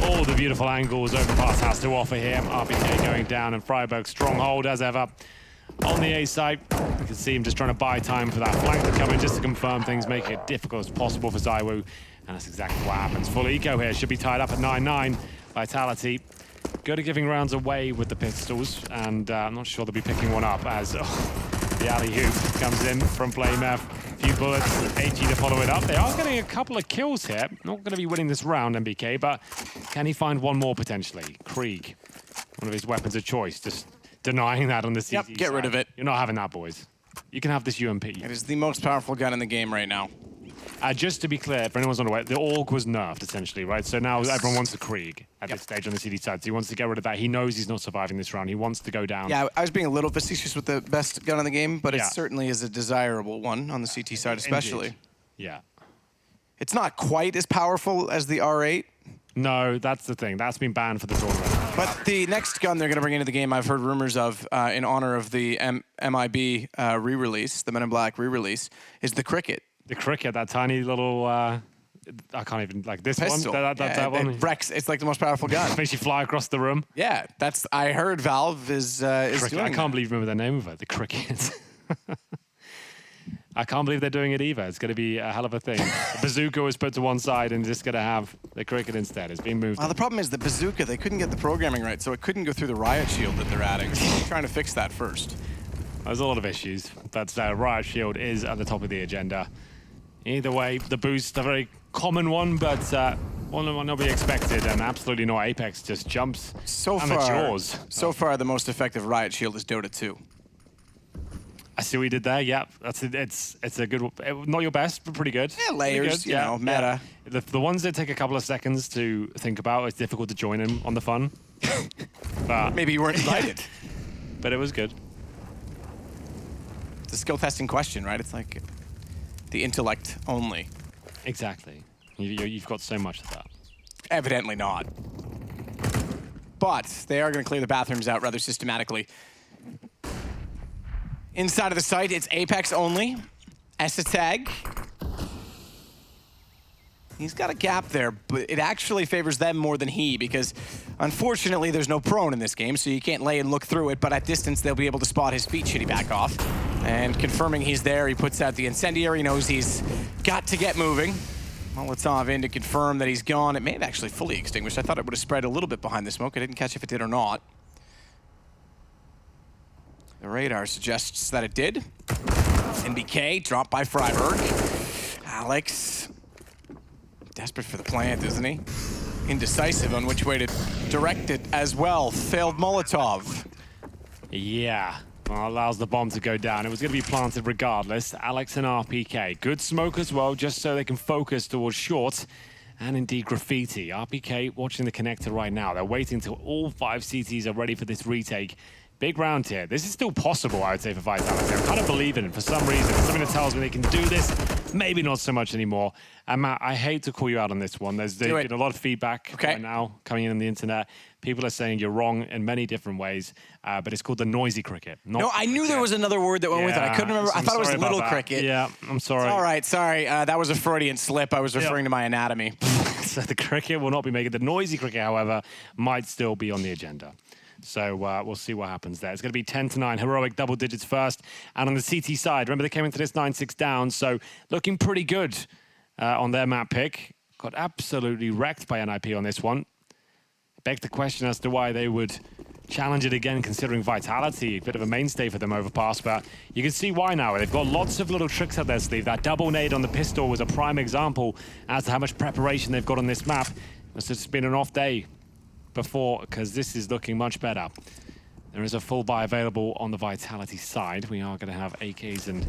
all the beautiful angles Overpass has to offer here. RPK going down and Fryeburg stronghold as ever. On the A side, you can see him just trying to buy time for that flank to come in just to confirm things, making it difficult as possible for ZywOo. And that's exactly what happens. Full eco here, should be tied up at 9-9. Vitality, good at giving rounds away with the pistols, and I'm not sure they'll be picking one up as the alley-oop comes in from Bleh. Few bullets, AG to follow it up. They are getting a couple of kills here. Not going to be winning this round, MBK, but can he find one more potentially? Krieg, one of his weapons of choice, just denying that on the CT Yep, get rid of it. You're not having that, boys. You can have this UMP. It is the most powerful gun in the game right now. Just to be clear, for anyone's unaware, the AUG was nerfed, essentially, right? So now everyone wants the Krieg at this stage on the CD side. So he wants to get rid of that. He knows he's not surviving this round. He wants to go down. Yeah, I was being a little facetious with the best gun in the game, but it certainly is a desirable one on the CT side especially. Indeed. Yeah. It's not quite as powerful as the R8. No, that's the thing. That's been banned for the tournament. But the next gun they're going to bring into the game, I've heard rumors of, in honor of the MIB re-release, the Men in Black re-release, is the Cricket. The Cricket, that tiny little, I can't even, like this Pistol. one? That one? It wrecks, it's like the most powerful gun. Makes you fly across the room. Yeah, that's, I heard Valve is doing I can't believe you remember the name of it, the Cricket. I can't believe they're doing it either. It's going to be a hell of a thing. The bazooka was put to one side and just going to have the Cricket instead. It's being moved. Well, the problem is the bazooka, they couldn't get the programming right, so it couldn't go through the riot shield that they're adding. So they're trying to fix that first. There's a lot of issues, but riot shield is at the top of the agenda. Either way, the boost, a very common one, but one that will not be expected, and absolutely no Apex just jumps. So far, the most effective riot shield is Dota 2. I see what you did there. Yeah, it's a good, not your best, but pretty good. Yeah, layers, good. you know, meta. Yeah. The ones that take a couple of seconds to think about, it's difficult to join in on the fun. But maybe you weren't invited. But it was good. It's a skill testing question, right? It's like the intellect only. Exactly. You've got so much of that. Evidently not. But they are going to clear the bathrooms out rather systematically. Inside of the site, it's Apex only. Esatag. He's got a gap there, but it actually favors them more than he, because unfortunately there's no prone in this game, so you can't lay and look through it, but at distance they'll be able to spot his feet should he back off. And confirming he's there, he puts out the incendiary, knows he's got to get moving. Molotov in to confirm that he's gone. It may have actually fully extinguished. I thought it would have spread a little bit behind the smoke. I didn't catch if it did or not. The radar suggests that it did. NBK dropped by Fryeburg. Alex, desperate for the plant, isn't he? Indecisive on which way to direct it as well. Failed Molotov. Yeah, well, allows the bomb to go down. It was going to be planted regardless. Alex and RPK. Good smoke as well, just so they can focus towards short. And indeed, Graffiti. RPK watching the connector right now. They're waiting until all 5 CTs are ready for this retake. Big round here. This is still possible, I would say, for Vitality. I kind of believe in it for some reason. It's something that tells me they can do this. Maybe not so much anymore. And Matt, I hate to call you out on this one. There's been a lot of feedback right now coming in on the internet. People are saying you're wrong in many different ways, but it's called the noisy cricket. No, I knew there was another word that went with it. I couldn't remember. I thought it was little cricket. Yeah, I'm sorry. It's all right, sorry. That was a Freudian slip. I was referring to my anatomy. So the cricket will not be making. The noisy cricket, however, might still be on the agenda. So we'll see what happens there. It's going to be 10-9, heroic double digits first. And on the CT side, remember they came into this 9-6 down, so looking pretty good on their map pick. Got absolutely wrecked by NIP on this one. Begs the question as to why they would challenge it again, considering Vitality, a bit of a mainstay for them Overpass, but you can see why now. They've got lots of little tricks up their sleeve. That double nade on the pistol was a prime example as to how much preparation they've got on this map. It's just been an off day before, because this is looking much better. There is a full buy available on the Vitality side. We are going to have AKs and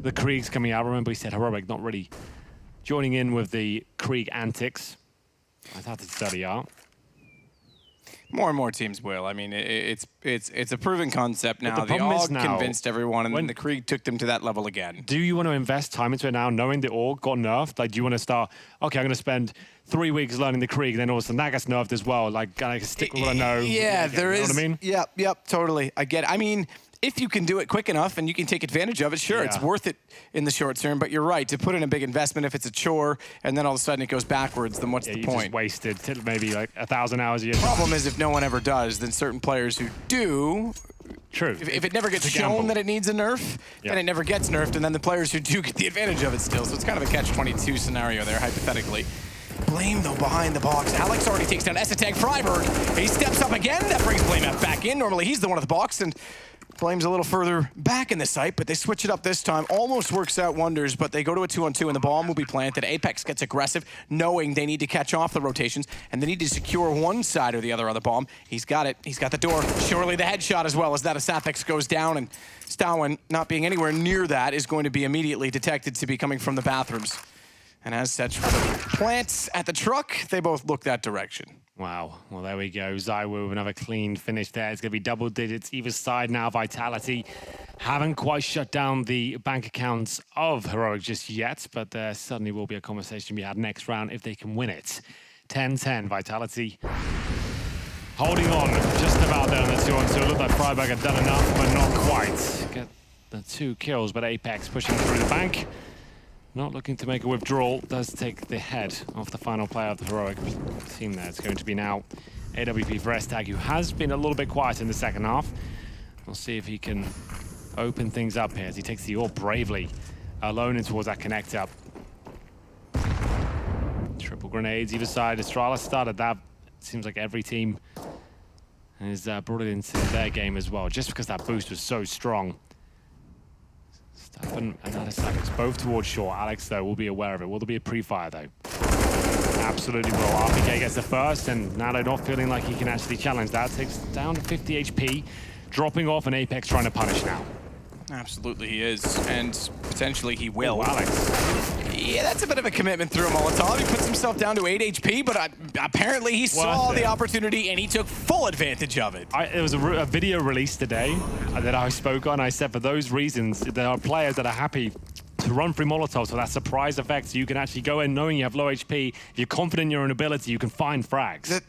the Kriegs coming out. Remember, we said heroic not really joining in with the Krieg antics. Vitality study out. More and more teams will. I mean, it's a proven concept now. The AUG convinced everyone, and then the Krieg took them to that level again. Do you want to invest time into it now, knowing the AUG got nerfed? Like, do you want to start, okay, I'm going to spend 3 weeks learning the Krieg, and then all of a sudden that gets nerfed as well? Like, I stick with what I know. Yeah, there is. You know what I mean? Yep, totally. I get it. I mean, if you can do it quick enough and you can take advantage of it, sure, it's worth it in the short term. But you're right, to put in a big investment, if it's a chore and then all of a sudden it goes backwards, then what's the point? Just wasted maybe like 1,000 hours a year. Problem is, if no one ever does, then certain players who do. True. If it never gets shown that it needs a nerf, then it never gets nerfed, and then the players who do get the advantage of it still. So it's kind of a catch-22 scenario there, hypothetically. Blame, though, behind the box. Alex already takes down Metastatic Fryeburg. He steps up again. That brings Blame back in. Normally, he's the one at the box, and Blame's a little further back in the site, but they switch it up this time. Almost works out wonders, but they go to a 2-on-2, and the bomb will be planted. Apex gets aggressive, knowing they need to catch off the rotations, and they need to secure one side or the other on the bomb. He's got it. He's got the door. Surely the headshot as well as that. Asapex goes down, and Stein, not being anywhere near that, is going to be immediately detected to be coming from the bathrooms. And as such, for the plants at the truck, they both look that direction. Wow. Well, there we go. Zywo with another clean finish there. It's going to be double digits either side now. Vitality haven't quite shut down the bank accounts of Heroic just yet, but there certainly will be a conversation to be had next round if they can win it. 10-10. Vitality holding on just about there on the 2-on-2. It looked like Fryeburg had done enough, but not quite. Get the 2 kills, but Apex pushing through the bank. Not looking to make a withdrawal, does take the head of the final player of the Heroic team there. It's going to be now AWP for Stagger, who has been a little bit quiet in the second half. We'll see if he can open things up here as he takes the AWP bravely alone in towards that connect up. Triple grenades either side. Astralis started that. It seems like every team has brought it into their game as well, just because that boost was so strong. And Metastatic both towards short. Alex, though, will be aware of it. Will there be a pre-fire, though? Absolutely will. RPK gets the first, and Nado not feeling like he can actually challenge that. Takes down to 50 HP, dropping off, and Apex trying to punish now. Absolutely he is, and potentially he will. Oh, Alex. Yeah, that's a bit of a commitment through Molotov. He puts himself down to 8 HP, but apparently he saw the opportunity and he took full advantage of it. There was a video released today that I spoke on. I said for those reasons, there are players that are happy to run through Molotov, so that surprise effect, so you can actually go in knowing you have low HP. If you're confident in your own ability, you can find frags.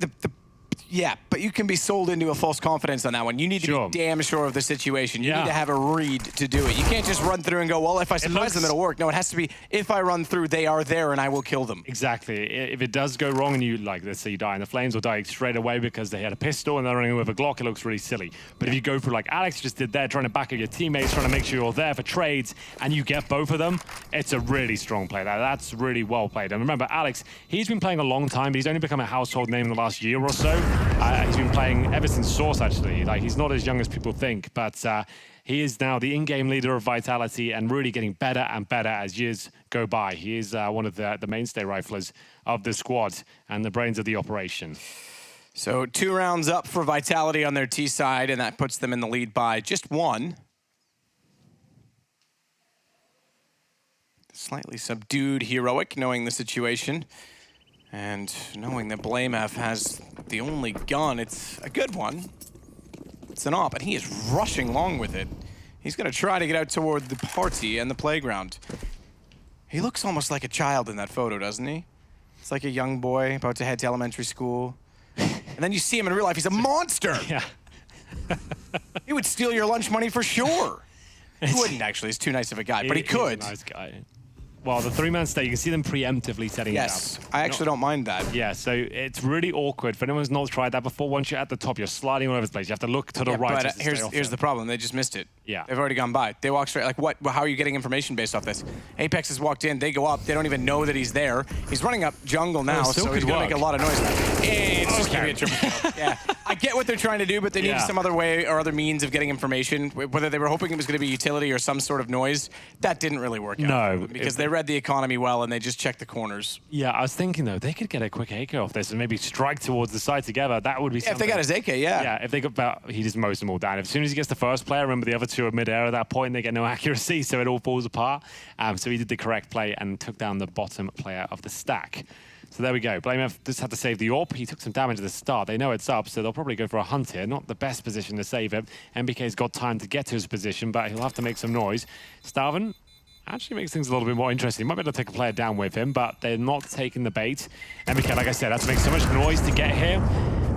Yeah, but you can be sold into a false confidence on that one. You need to be damn sure of the situation. You need to have a read to do it. You can't just run through and go, well, if I surprise them, it'll work. No, it has to be, if I run through, they are there and I will kill them. Exactly. If it does go wrong and you, like, let's say you die in the flames or die straight away because they had a pistol and they're running with a Glock, it looks really silly. But if you go for like Alex just did there, trying to back up your teammates, trying to make sure you're there for trades, and you get both of them, it's a really strong play. That's really well played. And remember, Alex, he's been playing a long time, but he's only become a household name in the last year or so. He's been playing ever since Source, actually. Like, he's not as young as people think, but he is now the in-game leader of Vitality and really getting better and better as years go by. He is one of the mainstay riflers of the squad and the brains of the operation. So 2 rounds up for Vitality on their T side, and that puts them in the lead by just 1. Slightly subdued Heroic, knowing the situation. And knowing that Blamef has the only gun, it's a good one. It's an op, and he is rushing long with it. He's going to try to get out toward the party and the playground. He looks almost like a child in that photo, doesn't he? It's like a young boy about to head to elementary school. And then you see him in real life, he's a monster! Yeah. He would steal your lunch money for sure. He wouldn't, actually. He's too nice of a guy, but he could. He's a nice guy. Well, the 3-man stay, you can see them preemptively setting it up. Yes, I actually don't mind that. Yeah, so it's really awkward. For anyone who's not tried that before, once you're at the top, you're sliding all over the place. You have to look to the right. But here's the problem. They just missed it. Yeah. They've already gone by. They walk straight. Like, what? How are you getting information based off this? Apex has walked in. They go up. They don't even know that he's there. He's running up jungle now, so he's going to make a lot of noise. It's just going to be a triple kill. Yeah. I get what they're trying to do, but they need some other way or other means of getting information. Whether they were hoping it was going to be utility or some sort of noise, that didn't really work out. No. Because they read the economy well, and they just checked the corners. Yeah, I was thinking, though, they could get a quick AK off this and maybe strike towards the side together. That would be something. If they got his AK, Yeah, if they got, he just mows them all down. As soon as he gets the first player, remember the other 2 are mid-air at that point, they get no accuracy, so it all falls apart. So he did the correct play and took down the bottom player of the stack. So there we go. Blamef just had to save the AWP. He took some damage at the start. They know it's up, so they'll probably go for a hunt here. Not the best position to save it. MBK's got time to get to his position, but he'll have to make some noise. Starvin actually makes things a little bit more interesting. He might be able to take a player down with him, but they're not taking the bait. MBK, like I said, has to make so much noise to get here.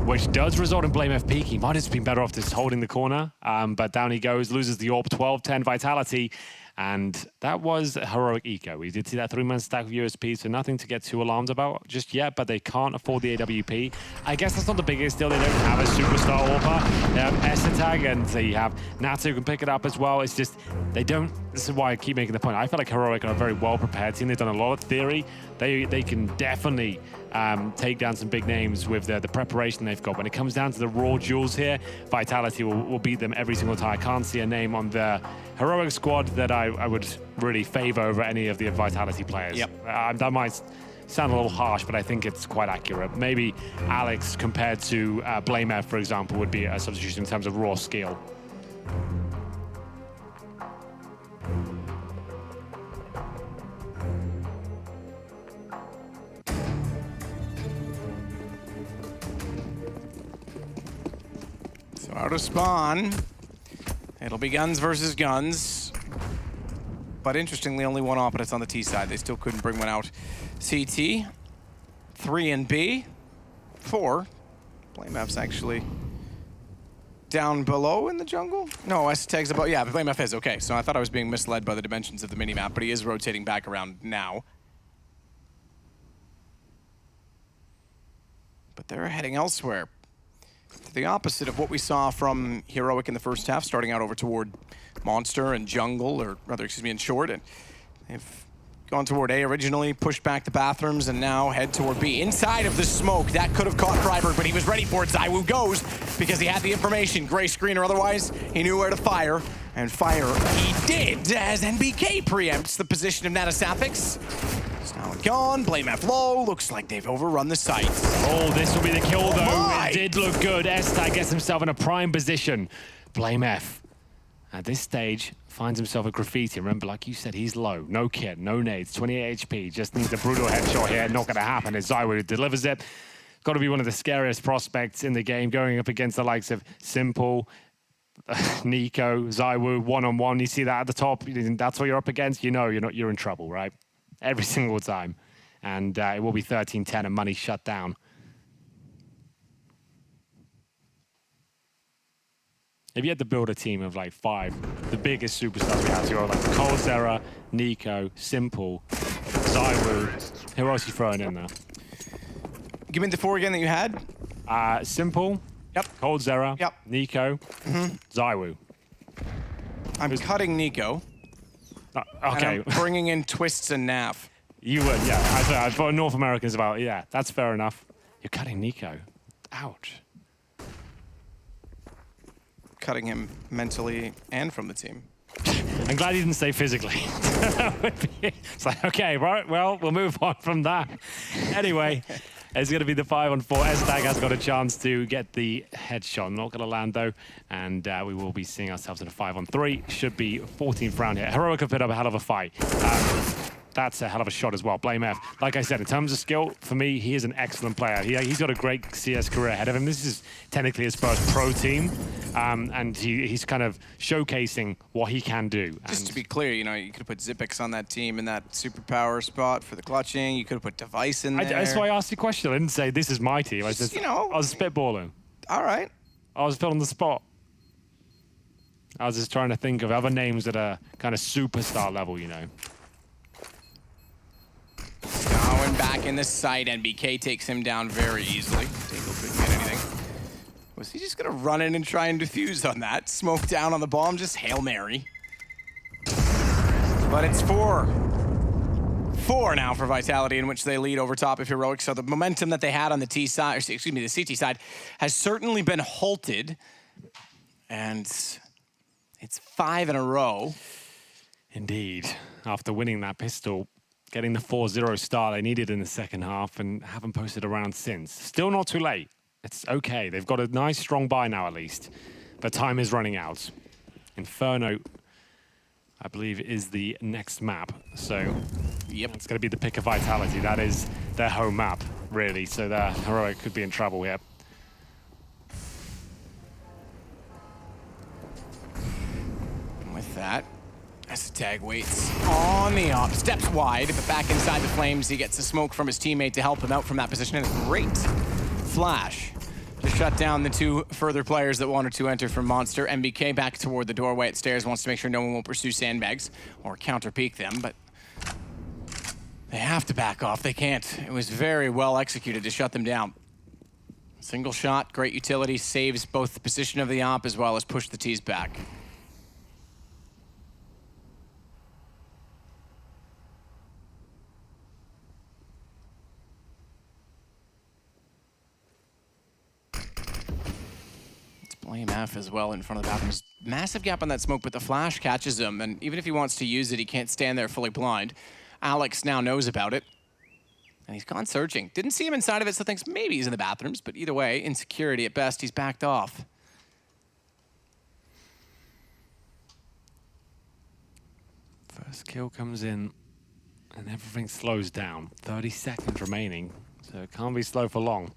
which does result in Blame F peaking. He might have been better off just holding the corner, but down he goes, loses the AWP, 12-10 Vitality. And that was a heroic eco. We did see that 3-man stack with USP, so nothing to get too alarmed about just yet, but they can't afford the AWP. I guess that's not the biggest deal. They don't have a superstar AWPer. They have Esatag, and so you have Nata who can pick it up as well. It's just, they don't, this is why I keep making the point. I feel like Heroic are a very well-prepared team. They've done a lot of theory. They can definitely take down some big names with the preparation they've got. When it comes down to the raw duels here, Vitality will beat them every single time. I can't see a name on the Heroic squad that I would really favor over any of the Vitality players. Yep. That might sound a little harsh, but I think it's quite accurate. Maybe Alex compared to Blame F, for example, would be a substitution in terms of raw skill. So out of spawn, it'll be guns versus guns. But interestingly, only one opponent's on the T side. They still couldn't bring one out. CT, 3 and B, 4. Blame F's actually down below in the jungle? No, S-Tag's above. Yeah, but Blame F is okay. So I thought I was being misled by the dimensions of the minimap, but he is rotating back around now. But they're heading elsewhere. To the opposite of what we saw from Heroic in the first half, starting out over toward Monster and Jungle, or rather, excuse me, in short. And they've gone toward A originally, pushed back the bathrooms, and now head toward B. Inside of the smoke, that could have caught Fryeburg, but he was ready for it. ZywOo goes because he had the information, gray screen or otherwise. He knew where to fire, and fire he did as NBK preempts the position of Metastatic. Now gone, Blame F low, looks like they've overrun the site. Oh, this will be the kill though. My. It did look good. Estag gets himself in a prime position. Blame F, at this stage, finds himself a Graffiti. Remember, like you said, he's low. No kit, no nades, 28 HP. Just needs a brutal headshot here. Not gonna happen as ZywOo delivers it. Got to be one of the scariest prospects in the game, going up against the likes of Simple, Nico, ZywOo, one-on-one. You see that at the top, that's what you're up against. You know you're in trouble, right? Every single time. And it will be 13-10 and money shut down. If you had to build a team of like 5, the biggest superstars we have here are like Coldzera, Nico, Simple, ZywOo. Who else are you throwing in there? Give me the 4 again that you had. Simple. Yep. Coldzera. Yep. Nico. ZywOo. I'm cutting Nico. Okay. And I'm bringing in Twists and Nav. You would, yeah. I thought North Americans about, yeah, that's fair enough. You're cutting Nico. Ouch. Cutting him mentally and from the team. I'm glad he didn't say physically. It's like, okay, right, well, we'll move on from that. Anyway, it's going to be the 5-on-4. Estag has got a chance to get the headshot. Not going to land, though. And we will be seeing ourselves in a 5-on-3. Should be 14th round here. Heroic have put up a hell of a fight. That's a hell of a shot as well. Blame F. Like I said, in terms of skill, for me, he is an excellent player. He's got a great CS career ahead of him. This is technically his first pro team. And he's kind of showcasing what he can do. Just to be clear, you could have put Zipix on that team in that superpower spot for the clutching. You could have put Device in there. That's why I asked the question. I didn't say this is my team. I said, I was spitballing. All right. I was put on the spot. I was just trying to think of other names that are kind of superstar level, Going back in the site, NBK takes him down very easily. Dingle couldn't get anything. Was he just gonna run in and try and defuse on that? Smoke down on the bomb, just Hail Mary. But it's 4 now for Vitality, in which they lead over top of Heroic. So the momentum that they had on the T side, or excuse me, the CT side, has certainly been halted. And it's 5 in a row. Indeed. After winning that pistol, getting the 4-0 start they needed in the second half and haven't posted a round since. Still not too late. It's okay. They've got a nice strong buy now at least. But time is running out. Inferno, I believe, is the next map. So yep, it's going to be the pick of Vitality. That is their home map, really. So their Heroic could be in trouble here. And with that, Esatag waits on the op, steps wide, but back inside the flames, he gets a smoke from his teammate to help him out from that position, and a great flash to shut down the two further players that wanted to enter from Monster. MBK back toward the doorway at stairs, wants to make sure no one will pursue sandbags or counter-peek them, but they have to back off. They can't. It was very well executed to shut them down. Single shot, great utility, saves both the position of the op as well as push the T's back. Blame F as well in front of the bathrooms. Massive gap on that smoke, but the flash catches him, and even if he wants to use it, he can't stand there fully blind. Alex now knows about it, and he's gone searching. Didn't see him inside of it, so thinks maybe he's in the bathrooms, but either way, insecurity at best, he's backed off. First kill comes in, and everything slows down. 30 seconds remaining, so it can't be slow for long.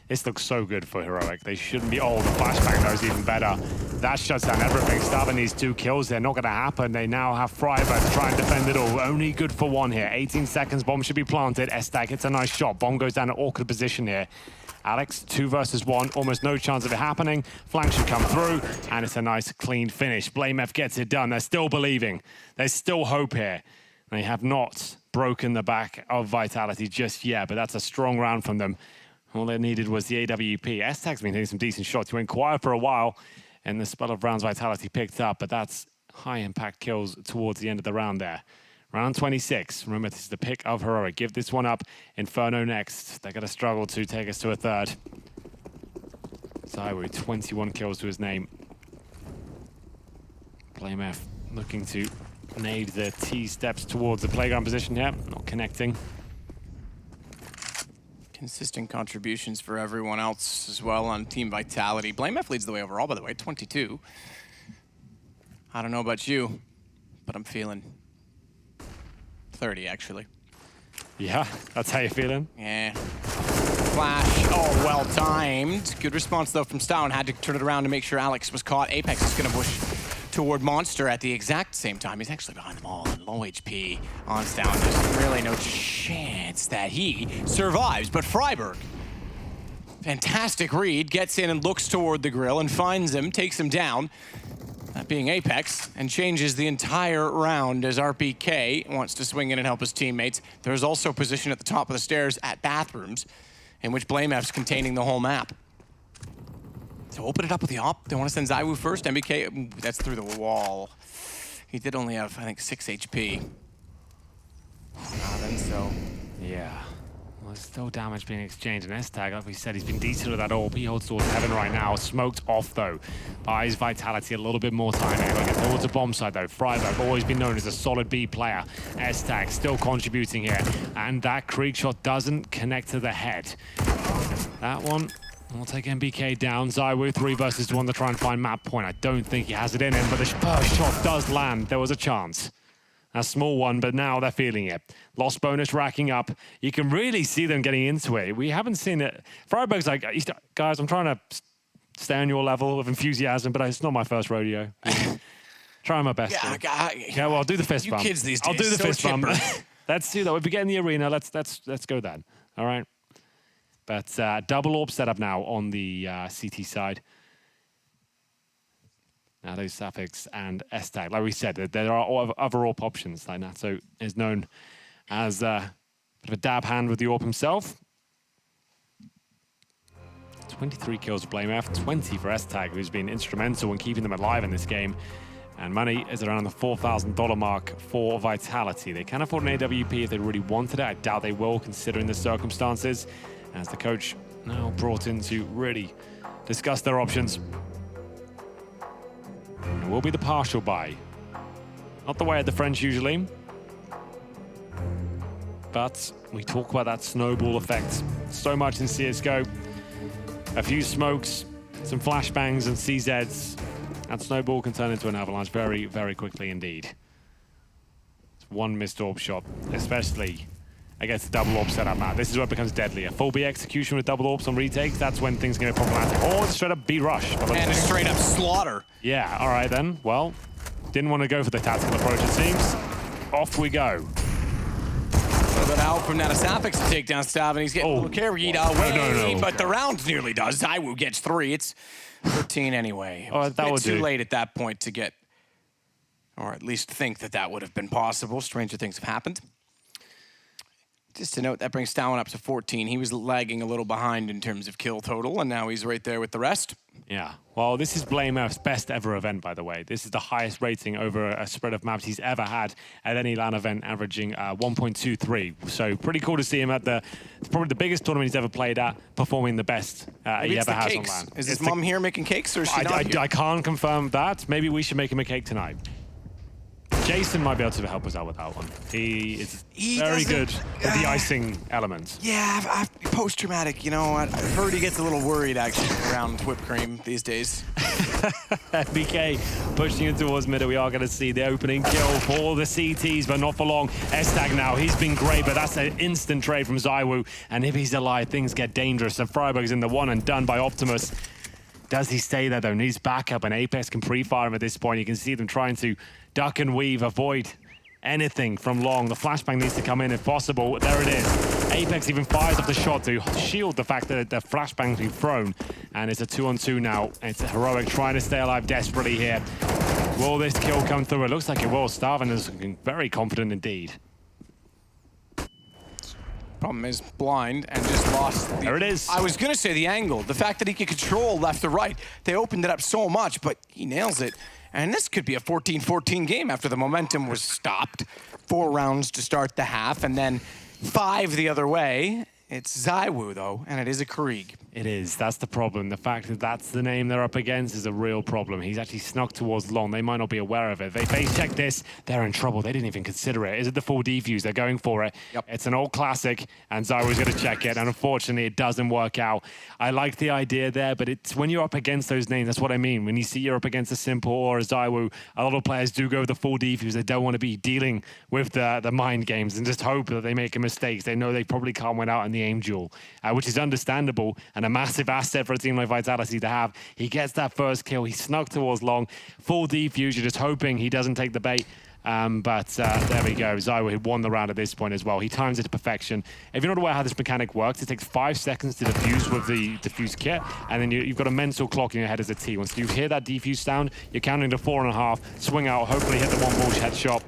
This looks so good for Heroic. They shouldn't be. Oh, the flashbang knows even better. That shuts down everything. Starving these 2 kills, they're not going to happen. They now have Fryeburg to try and defend it all. Only good for 1 here. 18 seconds. Bomb should be planted. Estag hits a nice shot. Bomb goes down an awkward position here. Alex, 2 versus 1. Almost no chance of it happening. Flank should come through, and it's a nice, clean finish. Blame F gets it done. They're still believing. There's still hope here. They have not broken the back of Vitality just yet, but that's a strong round from them. All they needed was the AWP. Estag's been hitting some decent shots. He went quiet for a while, and the spell of rounds Vitality picked up, but that's high-impact kills towards the end of the round there. Round 26. Remember, this is the pick of Heroic. Give this one up. Inferno next. They're going to struggle to take us to a third. Zywoo, 21 kills to his name. Blame F looking to nade the T steps towards the playground position here. Not connecting. Consistent contributions for everyone else as well on Team Vitality. Blame F leads the way overall, by the way, 22. I don't know about you, but I'm feeling 30, actually. Yeah, that's how you're feeling? Yeah. Flash, oh, well timed. Good response, though, from Stein. Had to turn it around to make sure Alex was caught. Apex is going to push toward Monster at the exact same time. He's actually behind them all in low HP on Stein. There's really no chance that he survives, but Fryeburg, fantastic read, gets in and looks toward the grill and finds him, takes him down, that being Apex, and changes the entire round as RPK wants to swing in and help his teammates. There's also position at the top of the stairs at bathrooms, in which Blame F's containing the whole map. So open it up with the op. They want to send Zywoo first. MBK, that's through the wall. He did only have, I think, 6 HP. Then so. Yeah. Well, there's still damage being exchanged. And Estag, like we said, he's been decent with that orb. He holds towards heaven right now. Smoked off, though. Buys Vitality a little bit more time. They're going to get towards the bomb side, though. Fryeburg, always been known as a solid B player. Estag still contributing here. And that Krieg shot doesn't connect to the head. That one will take MBK down. Zywoo 3 versus 1 to try and find map point. I don't think he has it in him, but the first shot does land. There was a chance. A small one, but now they're feeling it. Lost bonus racking up. You can really see them getting into it. We haven't seen it. Fryeburg's like, guys, I'm trying to stay on your level of enthusiasm, but it's not my first rodeo. Trying my best. Yeah, well, I'll do the fist bump. You kids these days, I'll do the so fist chipper. bump. Let's do that. If we get in the arena, let's go then. All right. But double orb setup now on the CT side. Now those Suffix and Estag, like we said, there are other AWP options. Like Natso is known as a bit of a dab hand with the AWP himself. 23 kills for Blame F, 20 for Estag, who's been instrumental in keeping them alive in this game. And money is around the $4,000 mark for Vitality. They can afford an AWP if they really wanted it. I doubt they will, considering the circumstances, as the coach now brought in to really discuss their options. It will be the partial buy. Not the way of the French usually. But we talk about that snowball effect so much in CSGO. A few smokes, some flashbangs and CZs. That snowball can turn into an avalanche very, very quickly indeed. It's one missed orb shot, especially against the double orb setup map. This is where it becomes deadly. A full B execution with double orbs on retakes, that's when things get problematic. Or it's straight up B rush. And a straight up slaughter. Yeah, all right then. Well, didn't want to go for the tactical approach, it seems. Off we go. So bit of help from Metastatic to take down Stav, and he's getting a little carried away, but the round nearly does. ZywOo gets 3. It's 13 anyway. That was too late at that point to get, or at least think that that would have been possible. Stranger things have happened. Just to note, that brings Stein up to 14. He was lagging a little behind in terms of kill total, and now he's right there with the rest. Yeah, well, this is Bleh's best ever event, by the way. This is the highest rating over a spread of maps he's ever had at any LAN event, averaging 1.23. So pretty cool to see him at probably the biggest tournament he's ever played at, performing the best he ever has on LAN. Is his mom here making cakes, or is she not here? I can't confirm that. Maybe we should make him a cake tonight. Jason might be able to help us out with that one. He is very good with the icing elements. Yeah, post-traumatic, you know what? I've heard he gets a little worried, actually, around whipped cream these days. BK pushing it towards mid. We are going to see the opening kill for the CTs, but not for long. Stagger now, he's been great, but that's an instant trade from ZywOo. And if he's alive, things get dangerous. So Fryeburg's in the one and done by Optimus. Does he stay there, though? Needs backup, and Apex can pre-fire him at this point. You can see them trying to duck and weave, avoid anything from long. The flashbang needs to come in if possible. There it is. Apex even fires off the shot to shield the fact that the flashbang's been thrown. And it's a 2-on-2 now. It's Heroic trying to stay alive desperately here. Will this kill come through? It looks like it will. Starvin is looking very confident indeed. Problem is blind and just lost. There it is. I was going to say the angle. The fact that he could control left to right. They opened it up so much, but he nails it. And this could be a 14-14 game after the momentum was stopped. 4 rounds to start the half, and then 5 the other way. It's ZywOo, though, and it is a Krieg. It is. That's the problem. The fact that that's the name they're up against is a real problem. He's actually snuck towards long. They might not be aware of it. They face check this. They're in trouble. They didn't even consider it. Is it the full defuse? They're going for it. Yep. It's an old classic, and ZywOo's going to check it. And unfortunately, it doesn't work out. I like the idea there, but it's when you're up against those names, that's what I mean. When you see you're up against a Simple or a ZywOo, a lot of players do go with the full defuse. They don't want to be dealing with the mind games and just hope that they make a mistake. They know they probably can't win out in the aim duel, which is understandable and a massive asset for a team like Vitality to have. He gets that first kill. He snuck towards long. Full defuse. You're just hoping he doesn't take the bait. But there we go. ZywOo won the round at this point as well. He times it to perfection. If you're not aware how this mechanic works, it takes 5 seconds to defuse with the defuse kit, and then you've got a mental clock in your head as a T. Once you hear that defuse sound, you're counting to 4.5, swing out, hopefully hit the one bullshit headshot.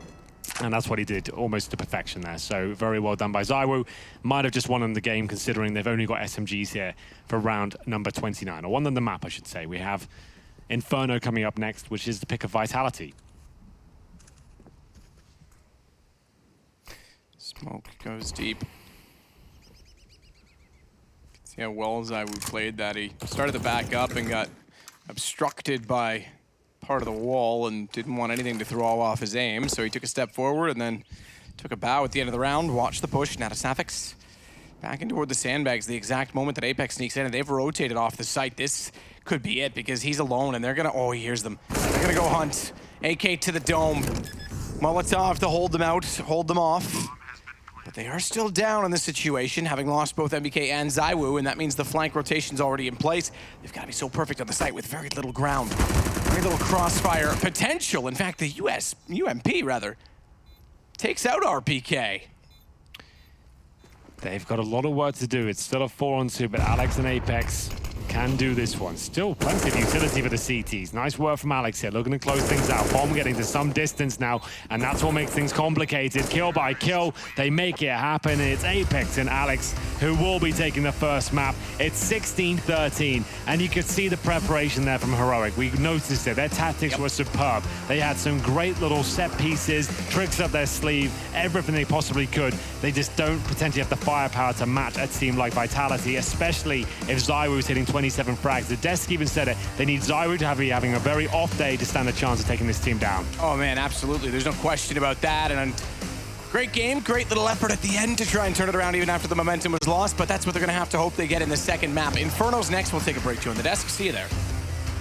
And that's what he did, almost to perfection there. So very well done by ZywOo. Might have just won them the game, considering they've only got SMGs here for round number 29. Or won them the map, I should say. We have Inferno coming up next, which is the pick of Vitality. Smoke goes deep. See how well ZywOo played that. He started to back up and got obstructed by part of the wall and didn't want anything to throw off his aim, so he took a step forward and then took a bow at the end of the round, watched the push. Metastatic back in toward the sandbags the exact moment that Apex sneaks in, and they've rotated off the site. This could be it, because he's alone and they're gonna, oh, he hears them. They're gonna go hunt. AK to the dome. Molotov to hold them out, hold them off. But they are still down in this situation, having lost both MBK and ZywOo, and that means the flank rotation's already in place. They've got to be so perfect on the site with very little ground. Very little crossfire potential. In fact, the UMP, takes out RPK. They've got a lot of work to do. It's still a 4-on-2, but Alex and Apex can do this one. Still plenty of utility for the CTs. Nice work from Alex here, looking to close things out. Bomb getting to some distance now, and that's what makes things complicated. Kill by kill, they make it happen. It's Apex and Alex who will be taking the first map. It's 16-13, and you could see the preparation there from Heroic. We noticed it. Their tactics were superb. They had some great little set pieces, tricks up their sleeve, everything they possibly could. They just don't potentially have the firepower to match a team like Vitality, especially if ZywOo's hitting 27 frags. The desk even said it. They need ZywOo to be having a very off day to stand a chance of taking this team down. Oh man, absolutely. There's no question about that. And great game, great little effort at the end to try and turn it around even after the momentum was lost, but that's what they're gonna have to hope they get in the second map. Inferno's next. We'll take a break too on the desk. See you there.